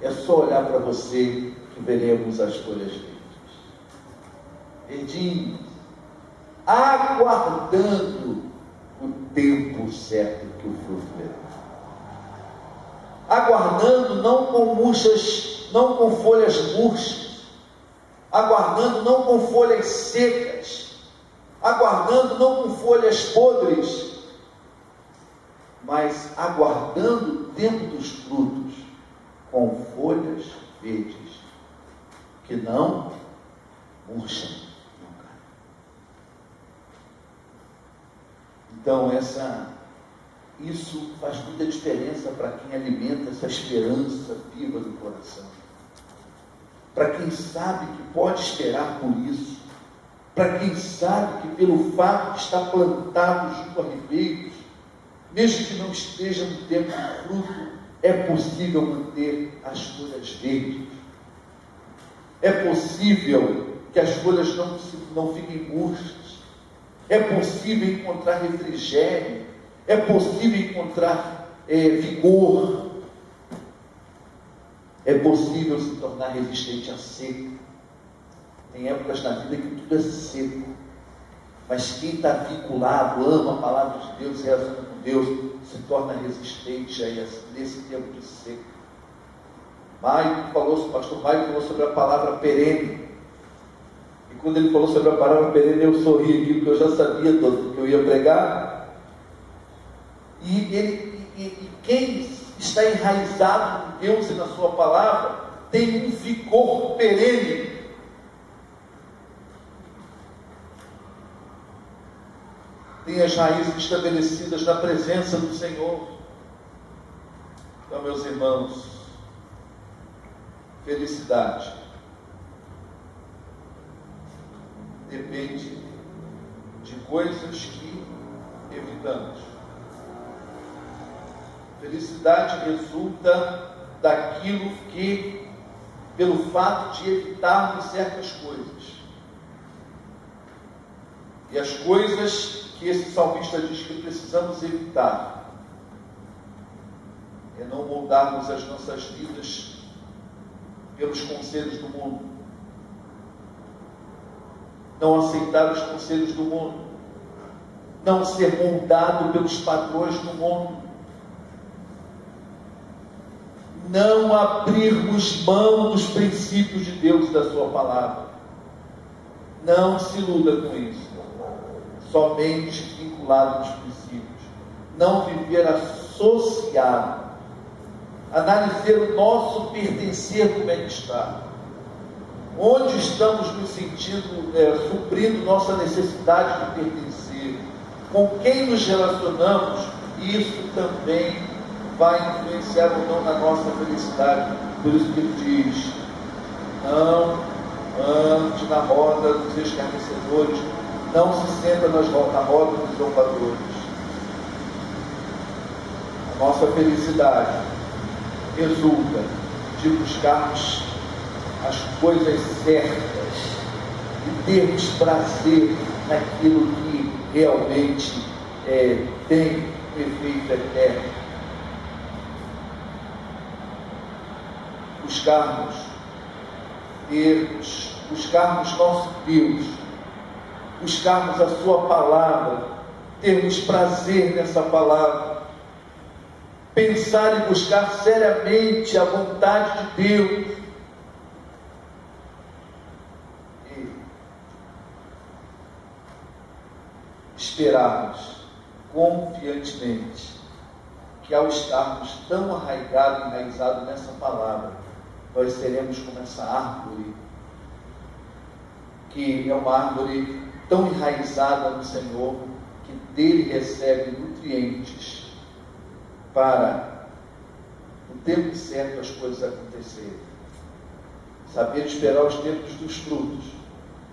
é só olhar para você que veremos as folhas verdes. Verdinhos, aguardando o tempo certo que o fruto verá. Aguardando não com murchas, não com folhas murchas, aguardando não com folhas secas, aguardando não com folhas podres, mas aguardando o tempo dos frutos, com folhas verdes, que não murcham, não caem. Então, isso faz muita diferença para quem alimenta essa esperança viva no coração. Para quem sabe que pode esperar por isso. Para quem sabe que pelo fato de estar plantado junto a ribeiros, mesmo que não esteja no tempo do fruto, é possível manter as folhas verdes. É possível que as folhas não fiquem murchas. É possível encontrar refrigério. É possível encontrar vigor. É possível se tornar resistente à seca. Tem épocas na vida que tudo é seco. Mas quem está vinculado, ama a palavra de Deus, reza com Deus, se torna resistente a nesse tempo de seca. O pastor Maio falou sobre a palavra perene. E quando ele falou sobre a palavra perene, eu sorri aqui, porque eu já sabia tudo que eu ia pregar. E quem está enraizado em Deus e na sua palavra, tem um vigor perene. Tem as raízes estabelecidas na presença do Senhor. Então, meus irmãos, felicidade depende de coisas que evitamos. Felicidade resulta daquilo que, pelo fato de evitarmos certas coisas. E as coisas que esse salmista diz que precisamos evitar é não moldarmos as nossas vidas pelos conselhos do mundo, não aceitar os conselhos do mundo, não ser moldado pelos padrões do mundo, não abrirmos mão dos princípios de Deus e da sua palavra. Não se iluda com isso. Somente vinculado nos princípios. Não viver associado. Analisar o nosso pertencer, como é que está. Onde estamos nos sentindo, suprindo nossa necessidade de pertencer. Com quem nos relacionamos. Isso também vai influenciar ou não na nossa felicidade. Por isso que ele diz: não ande na roda dos escarnecedores, não se senta na roda dos zombadores. A nossa felicidade resulta de buscarmos as coisas certas e termos prazer naquilo que realmente tem um efeito eterno. Buscarmos nosso Deus buscarmos a sua palavra, termos prazer nessa palavra, pensar e buscar seriamente a vontade de Deus, e esperarmos confiantemente que ao estarmos tão enraizados nessa palavra, nós seremos como essa árvore, que é uma árvore tão enraizada no Senhor, que dele recebe nutrientes para, no tempo certo, as coisas acontecerem. Saber esperar os tempos dos frutos.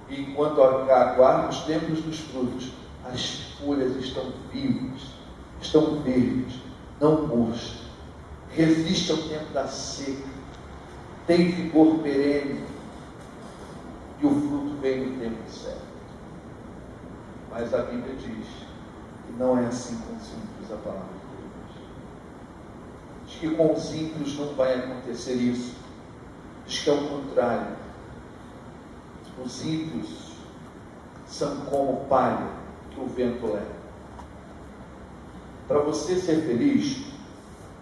E enquanto aguarda os tempos dos frutos, as folhas estão vivas, estão verdes, não murcham, resiste ao tempo da seca, tem vigor perene, e o fruto vem no tempo certo. Mas a Bíblia diz que não é assim com os ímpios, a palavra de Deus. Diz que com os ímpios não vai acontecer isso. Diz que é o contrário. Os ímpios são como palha que o vento leva. Para você ser feliz,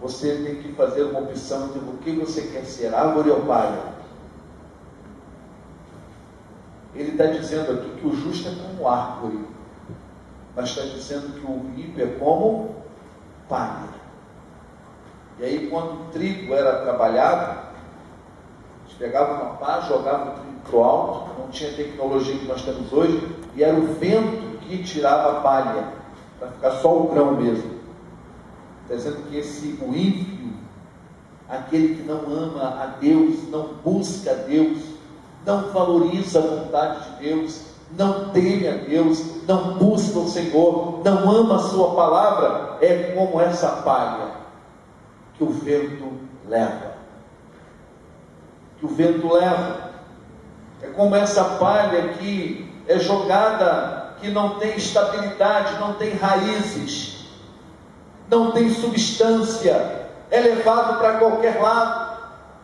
você tem que fazer uma opção entre o que você quer ser, árvore ou palha. Ele está dizendo aqui que o justo é como árvore, mas está dizendo que o ímpio é como palha. E aí, quando o trigo era trabalhado, eles pegavam uma pá, jogavam o trigo para o alto, não tinha a tecnologia que nós temos hoje, e era o vento que tirava a palha, para ficar só o grão mesmo. Está dizendo que o ímpio, aquele que não ama a Deus, não busca a Deus, não valoriza a vontade de Deus, não teme a Deus, não busca o Senhor, não ama a sua palavra, é como essa palha que o vento leva. Que o vento leva. É como essa palha que é jogada, que não tem estabilidade, não tem raízes, não tem substância, é levado para qualquer lado.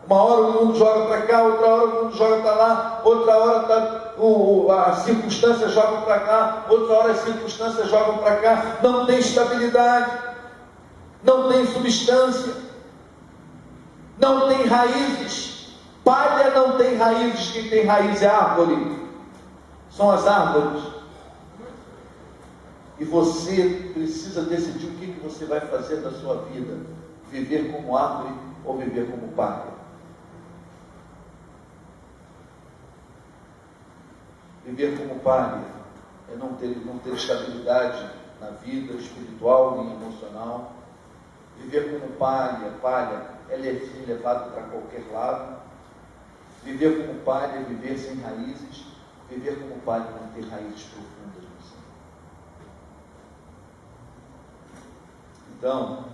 Uma hora o mundo joga para cá, outra hora o mundo joga para lá, outra hora as circunstâncias jogam para cá, outra hora as circunstâncias jogam para cá. Não tem estabilidade, não tem substância, não tem raízes. Palha não tem raízes, quem tem raiz é árvore, são as árvores. E você precisa decidir o que você vai fazer da sua vida: viver como árvore ou viver como palha. Viver como palha é não ter estabilidade na vida espiritual nem emocional. Viver como palha é ser levado para qualquer lado. Viver como palha é viver sem raízes. Viver como palha é não ter raízes profundas no Senhor. Então,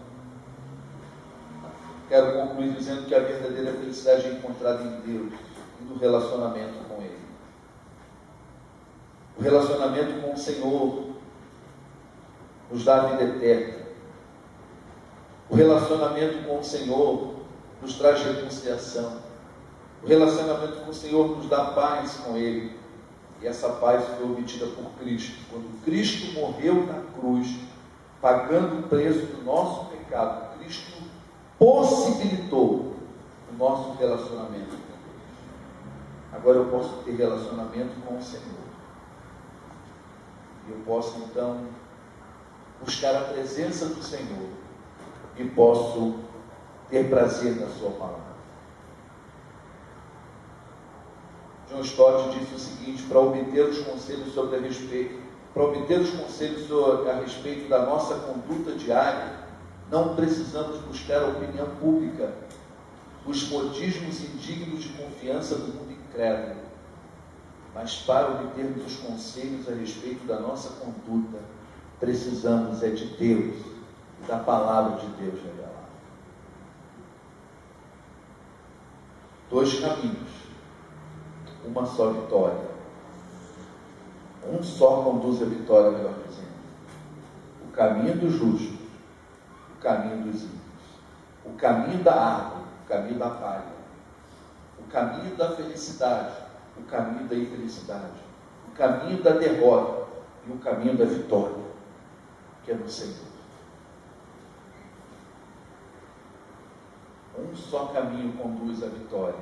quero concluir dizendo que a verdadeira felicidade é encontrada em Deus e no relacionamento com Ele. O relacionamento com o Senhor nos dá a vida eterna. O relacionamento com o Senhor nos traz reconciliação. O relacionamento com o Senhor nos dá paz com Ele. E essa paz foi obtida por Cristo. Quando Cristo morreu na cruz, pagando o preço do nosso pecado, Cristo possibilitou o nosso relacionamento com Deus. Agora eu posso ter relacionamento com o Senhor. Eu posso então buscar a presença do Senhor e posso ter prazer na sua palavra. John Stott disse o seguinte: para obter os conselhos a respeito da nossa conduta diária, não precisamos buscar a opinião pública, os modismos indignos de confiança do mundo incrédulo, mas para obtermos os conselhos a respeito da nossa conduta, precisamos de Deus, da palavra de Deus revelada. Dois caminhos, uma só vitória. Um só conduz a vitória, melhor dizendo. O caminho dos justos, o caminho dos ímpios. O caminho da árvore, o caminho da palha. O caminho da felicidade, o caminho da infelicidade. o caminho da derrota e o caminho da vitória, que é no Senhor. Um só caminho conduz à vitória.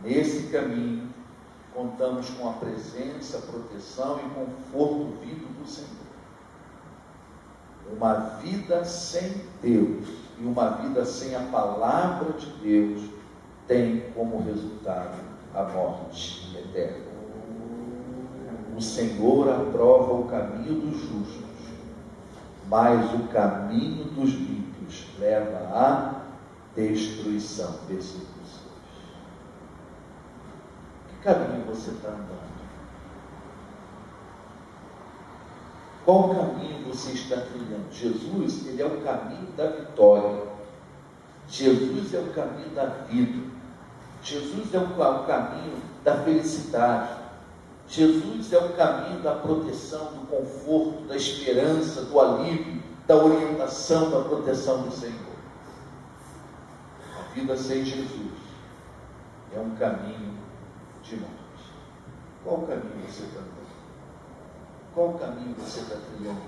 Nesse caminho, contamos com a presença, proteção e conforto vindo do Senhor. Uma vida sem Deus e uma vida sem a palavra de Deus tem como resultado a morte eterna. O Senhor aprova o caminho dos justos, mas o caminho dos ímpios leva à destruição. Versículo 6. Que caminho você está andando? Qual caminho você está trilhando? Jesus, ele é o caminho da vitória. Jesus é o caminho da vida. Jesus é o caminho da felicidade. Jesus é o caminho da proteção, do conforto, da esperança, do alívio, da orientação, da proteção do Senhor. A vida sem Jesus é um caminho de morte. Qual caminho você está andando? Qual caminho você está trilhando?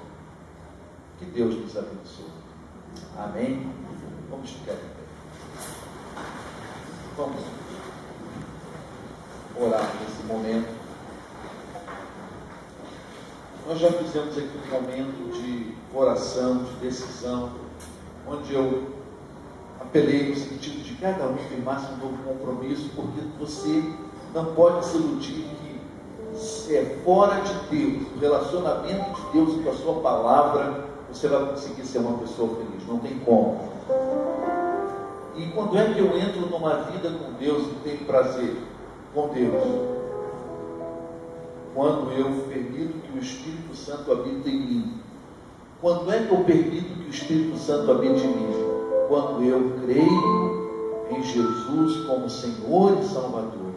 Que Deus nos abençoe. Amém? Vamos ficar em pé. Vamos orar nesse momento. Nós já fizemos aqui um momento de oração, de decisão, onde eu apelei no sentido de cada um firmasse um novo compromisso, porque você não pode se iludir que fora de Deus, o relacionamento de Deus com a sua palavra, você vai conseguir ser uma pessoa feliz. Não tem como. E quando é que eu entro numa vida com Deus e tenho prazer com Deus? Quando eu permito que o Espírito Santo habite em mim. Quando é que eu permito que o Espírito Santo habite em mim? Quando eu creio em Jesus como Senhor e Salvador.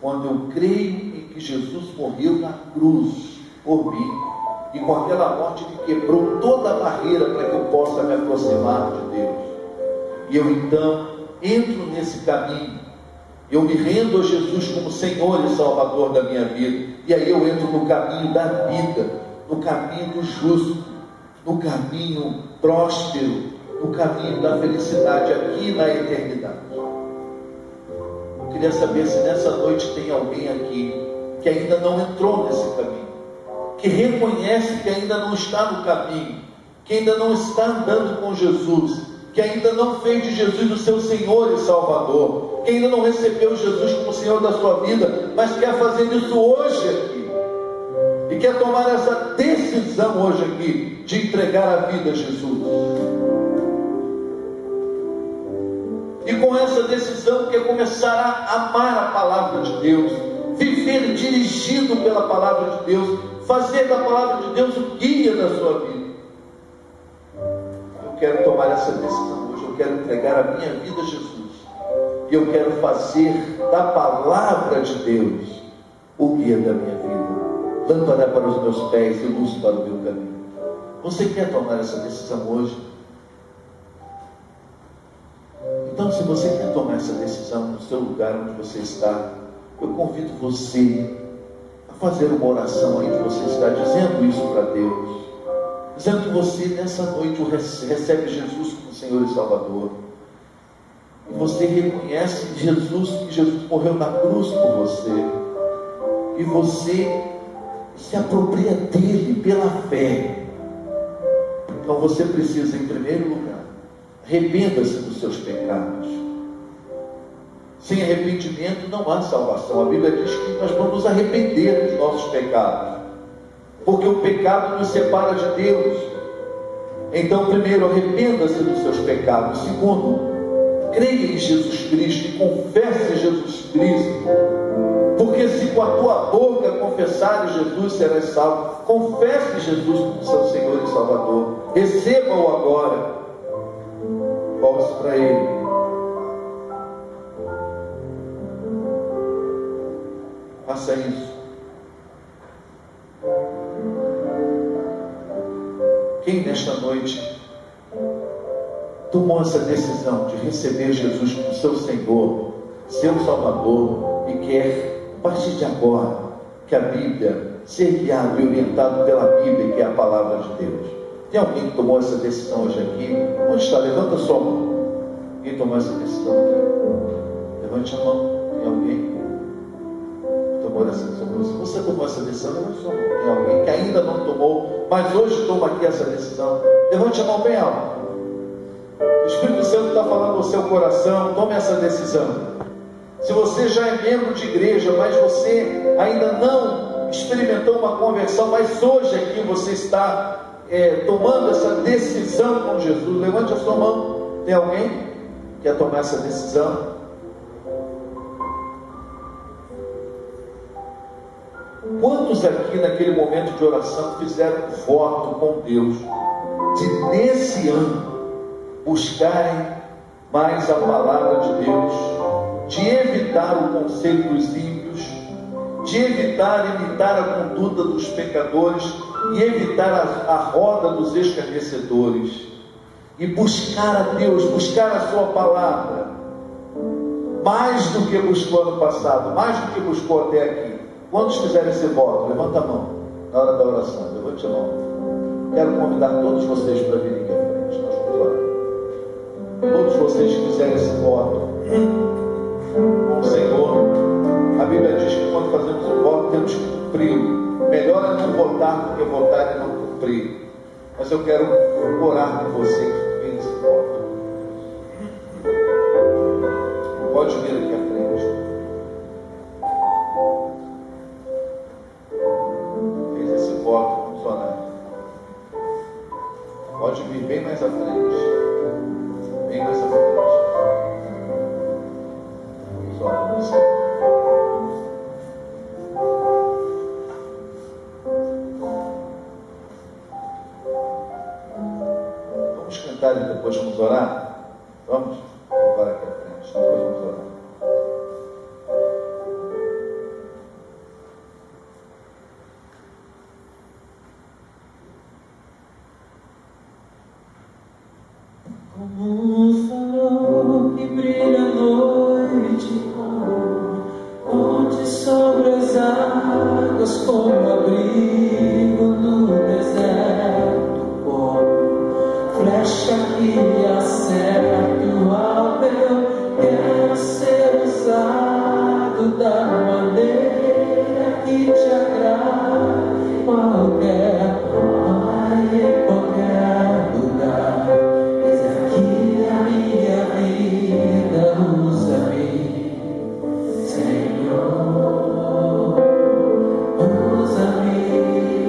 Quando eu creio em que Jesus morreu na cruz por mim, e com aquela morte ele quebrou toda a barreira para que eu possa me aproximar de Deus. E eu então entro nesse caminho, eu me rendo a Jesus como Senhor e Salvador da minha vida, e aí eu entro no caminho da vida, no caminho do justo, no caminho próspero, no caminho da felicidade aqui na eternidade. Eu queria saber se nessa noite tem alguém aqui que ainda não entrou nesse caminho, que reconhece que ainda não está no caminho, que ainda não está andando com Jesus, que ainda não fez de Jesus o seu Senhor e Salvador, que ainda não recebeu Jesus como Senhor da sua vida, mas quer fazer isso hoje aqui, e quer tomar essa decisão hoje aqui, de entregar a vida a Jesus. E com essa decisão quer começar a amar a palavra de Deus, viver dirigido pela palavra de Deus, fazer da palavra de Deus o guia da sua vida. Eu quero tomar essa decisão hoje, eu quero entregar a minha vida a Jesus, e eu quero fazer da palavra de Deus o guia da minha vida, lâmpada para os meus pés e luz para o meu caminho. Você quer tomar essa decisão hoje? Então, se você quer tomar essa decisão no seu lugar onde você está, eu convido você a fazer uma oração aí onde você está, dizendo isso para Deus, dizendo que você nessa noite recebe Jesus como Senhor e Salvador, e você reconhece Jesus, que Jesus morreu na cruz por você, e você se apropria dele pela fé. Então você precisa, em primeiro lugar, arrependa-se dos seus pecados. Sem arrependimento não há salvação. A Bíblia diz que nós vamos nos arrepender dos nossos pecados, porque o pecado nos separa de Deus. Então, primeiro, arrependa-se dos seus pecados. Segundo, creia em Jesus Cristo e confesse Jesus Cristo, porque se com a tua boca confessares Jesus, serás salvo. Confesse Jesus como seu Senhor e Salvador. Receba-o agora. Volte para Ele. Faça isso. Quem nesta noite tomou essa decisão de receber Jesus como seu Senhor, seu Salvador, e quer, a partir de agora, que a Bíblia, ser guiado e orientado pela Bíblia, que é a palavra de Deus. Tem alguém que tomou essa decisão hoje aqui? Onde está? Levanta a sua mão. Quem tomou essa decisão aqui? Levante a mão. Tem alguém que tomou essa decisão? Se você tomou essa decisão, levante a sua mão. Tem alguém que ainda não tomou, mas hoje toma aqui essa decisão? Levante a mão bem alto. O Espírito Santo está falando no seu coração. Tome essa decisão. Se você já é membro de igreja, mas você ainda não experimentou uma conversão, mas hoje aqui você está tomando essa decisão com Jesus, levante a sua mão. Tem alguém que quer tomar essa decisão? Quantos aqui naquele momento de oração fizeram um voto com Deus de nesse ano buscarem mais a palavra de Deus, de evitar o conselho dos ímpios, de evitar imitar a conduta dos pecadores e evitar a roda dos escarnecedores, e buscar a Deus, buscar a sua palavra, mais do que buscou ano passado, mais do que buscou até aqui? Quantos fizeram esse voto? Levanta a mão na hora da oração, levante a mão. Quero convidar todos vocês para virem aqui à frente. Nós vamos orar. Todos vocês que fizeram esse voto com o Senhor, a Bíblia diz que quando fazemos um voto temos que cumpri-lo. Melhor é não votar do que votar e não cumprir. Mas eu quero orar por você que fez esse voto. Pode vir aqui à frente. Fez esse voto, vamos orar. Pode vir bem mais à frente. Bem mais à frente. Vamos orar no Senhor. Vamos cantar e depois vamos orar? Vamos? Vamos orar aqui à frente. Depois vamos orar. Como um farol que brilha à noite, onde sobre as águas, como abrigo no deserto, como flecha que acerta o alvo. Eu quero ser usado da maneira que te agrade, qualquer hora e em qualquer lugar. Minha vida, usa-me, Senhor, usa-me.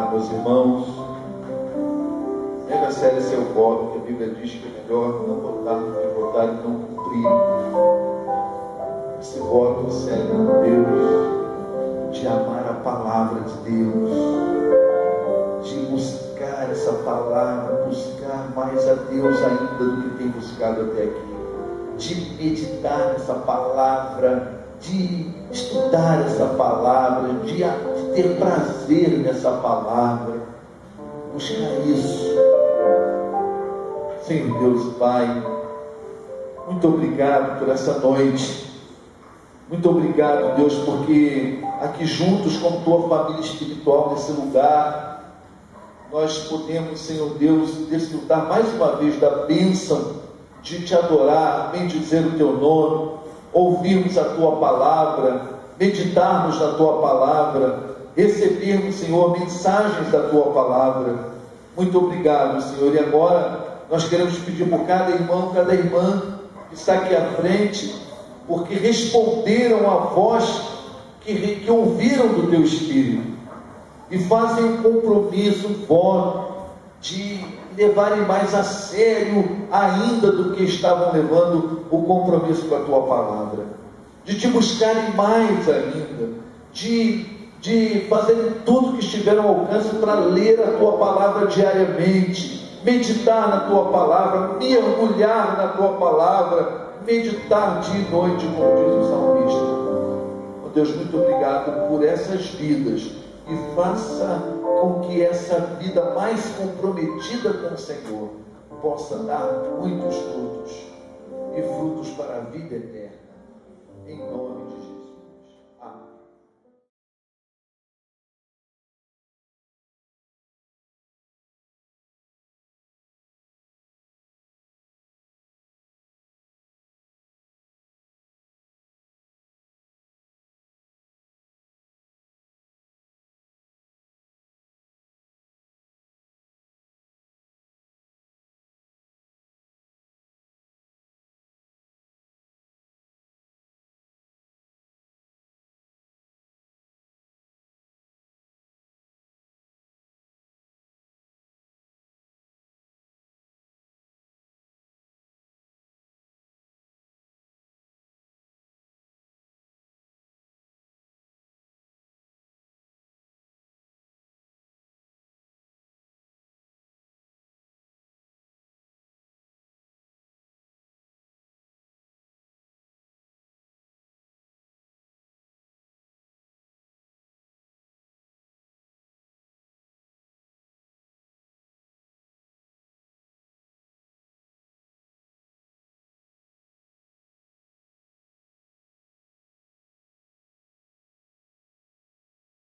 orar, meus irmãos. Leve a sério seu voto, que a Bíblia diz que é melhor não votar do que votar e não cumprir. Esse voto sério com Deus, de amar a palavra de Deus, de buscar essa palavra, buscar mais a Deus ainda do que tem buscado até aqui, de meditar nessa palavra, de estudar essa palavra, de ter prazer nessa palavra, buscar isso. Senhor Deus Pai, muito obrigado por essa noite. Muito obrigado, Deus, porque aqui juntos, como tua família espiritual nesse lugar, nós podemos, Senhor Deus, desfrutar mais uma vez da bênção de te adorar, bendizer o teu nome, ouvirmos a tua palavra, meditarmos na tua palavra, recebermos, Senhor, mensagens da tua palavra. Muito obrigado, Senhor. E agora nós queremos pedir por cada irmão, cada irmã que está aqui à frente, porque responderam à voz que ouviram do teu Espírito e fazem um compromisso, um voto de levarem mais a sério ainda do que estavam levando o compromisso com a tua palavra, de te buscarem mais ainda, de fazerem tudo que estiver ao alcance para ler a tua palavra diariamente, meditar na tua palavra, mergulhar na tua palavra, meditar dia e noite, como diz o salmista. Oh Deus, muito obrigado por essas vidas, e faça com que essa vida mais comprometida com o Senhor possa dar muitos frutos, e frutos para a vida eterna, em nome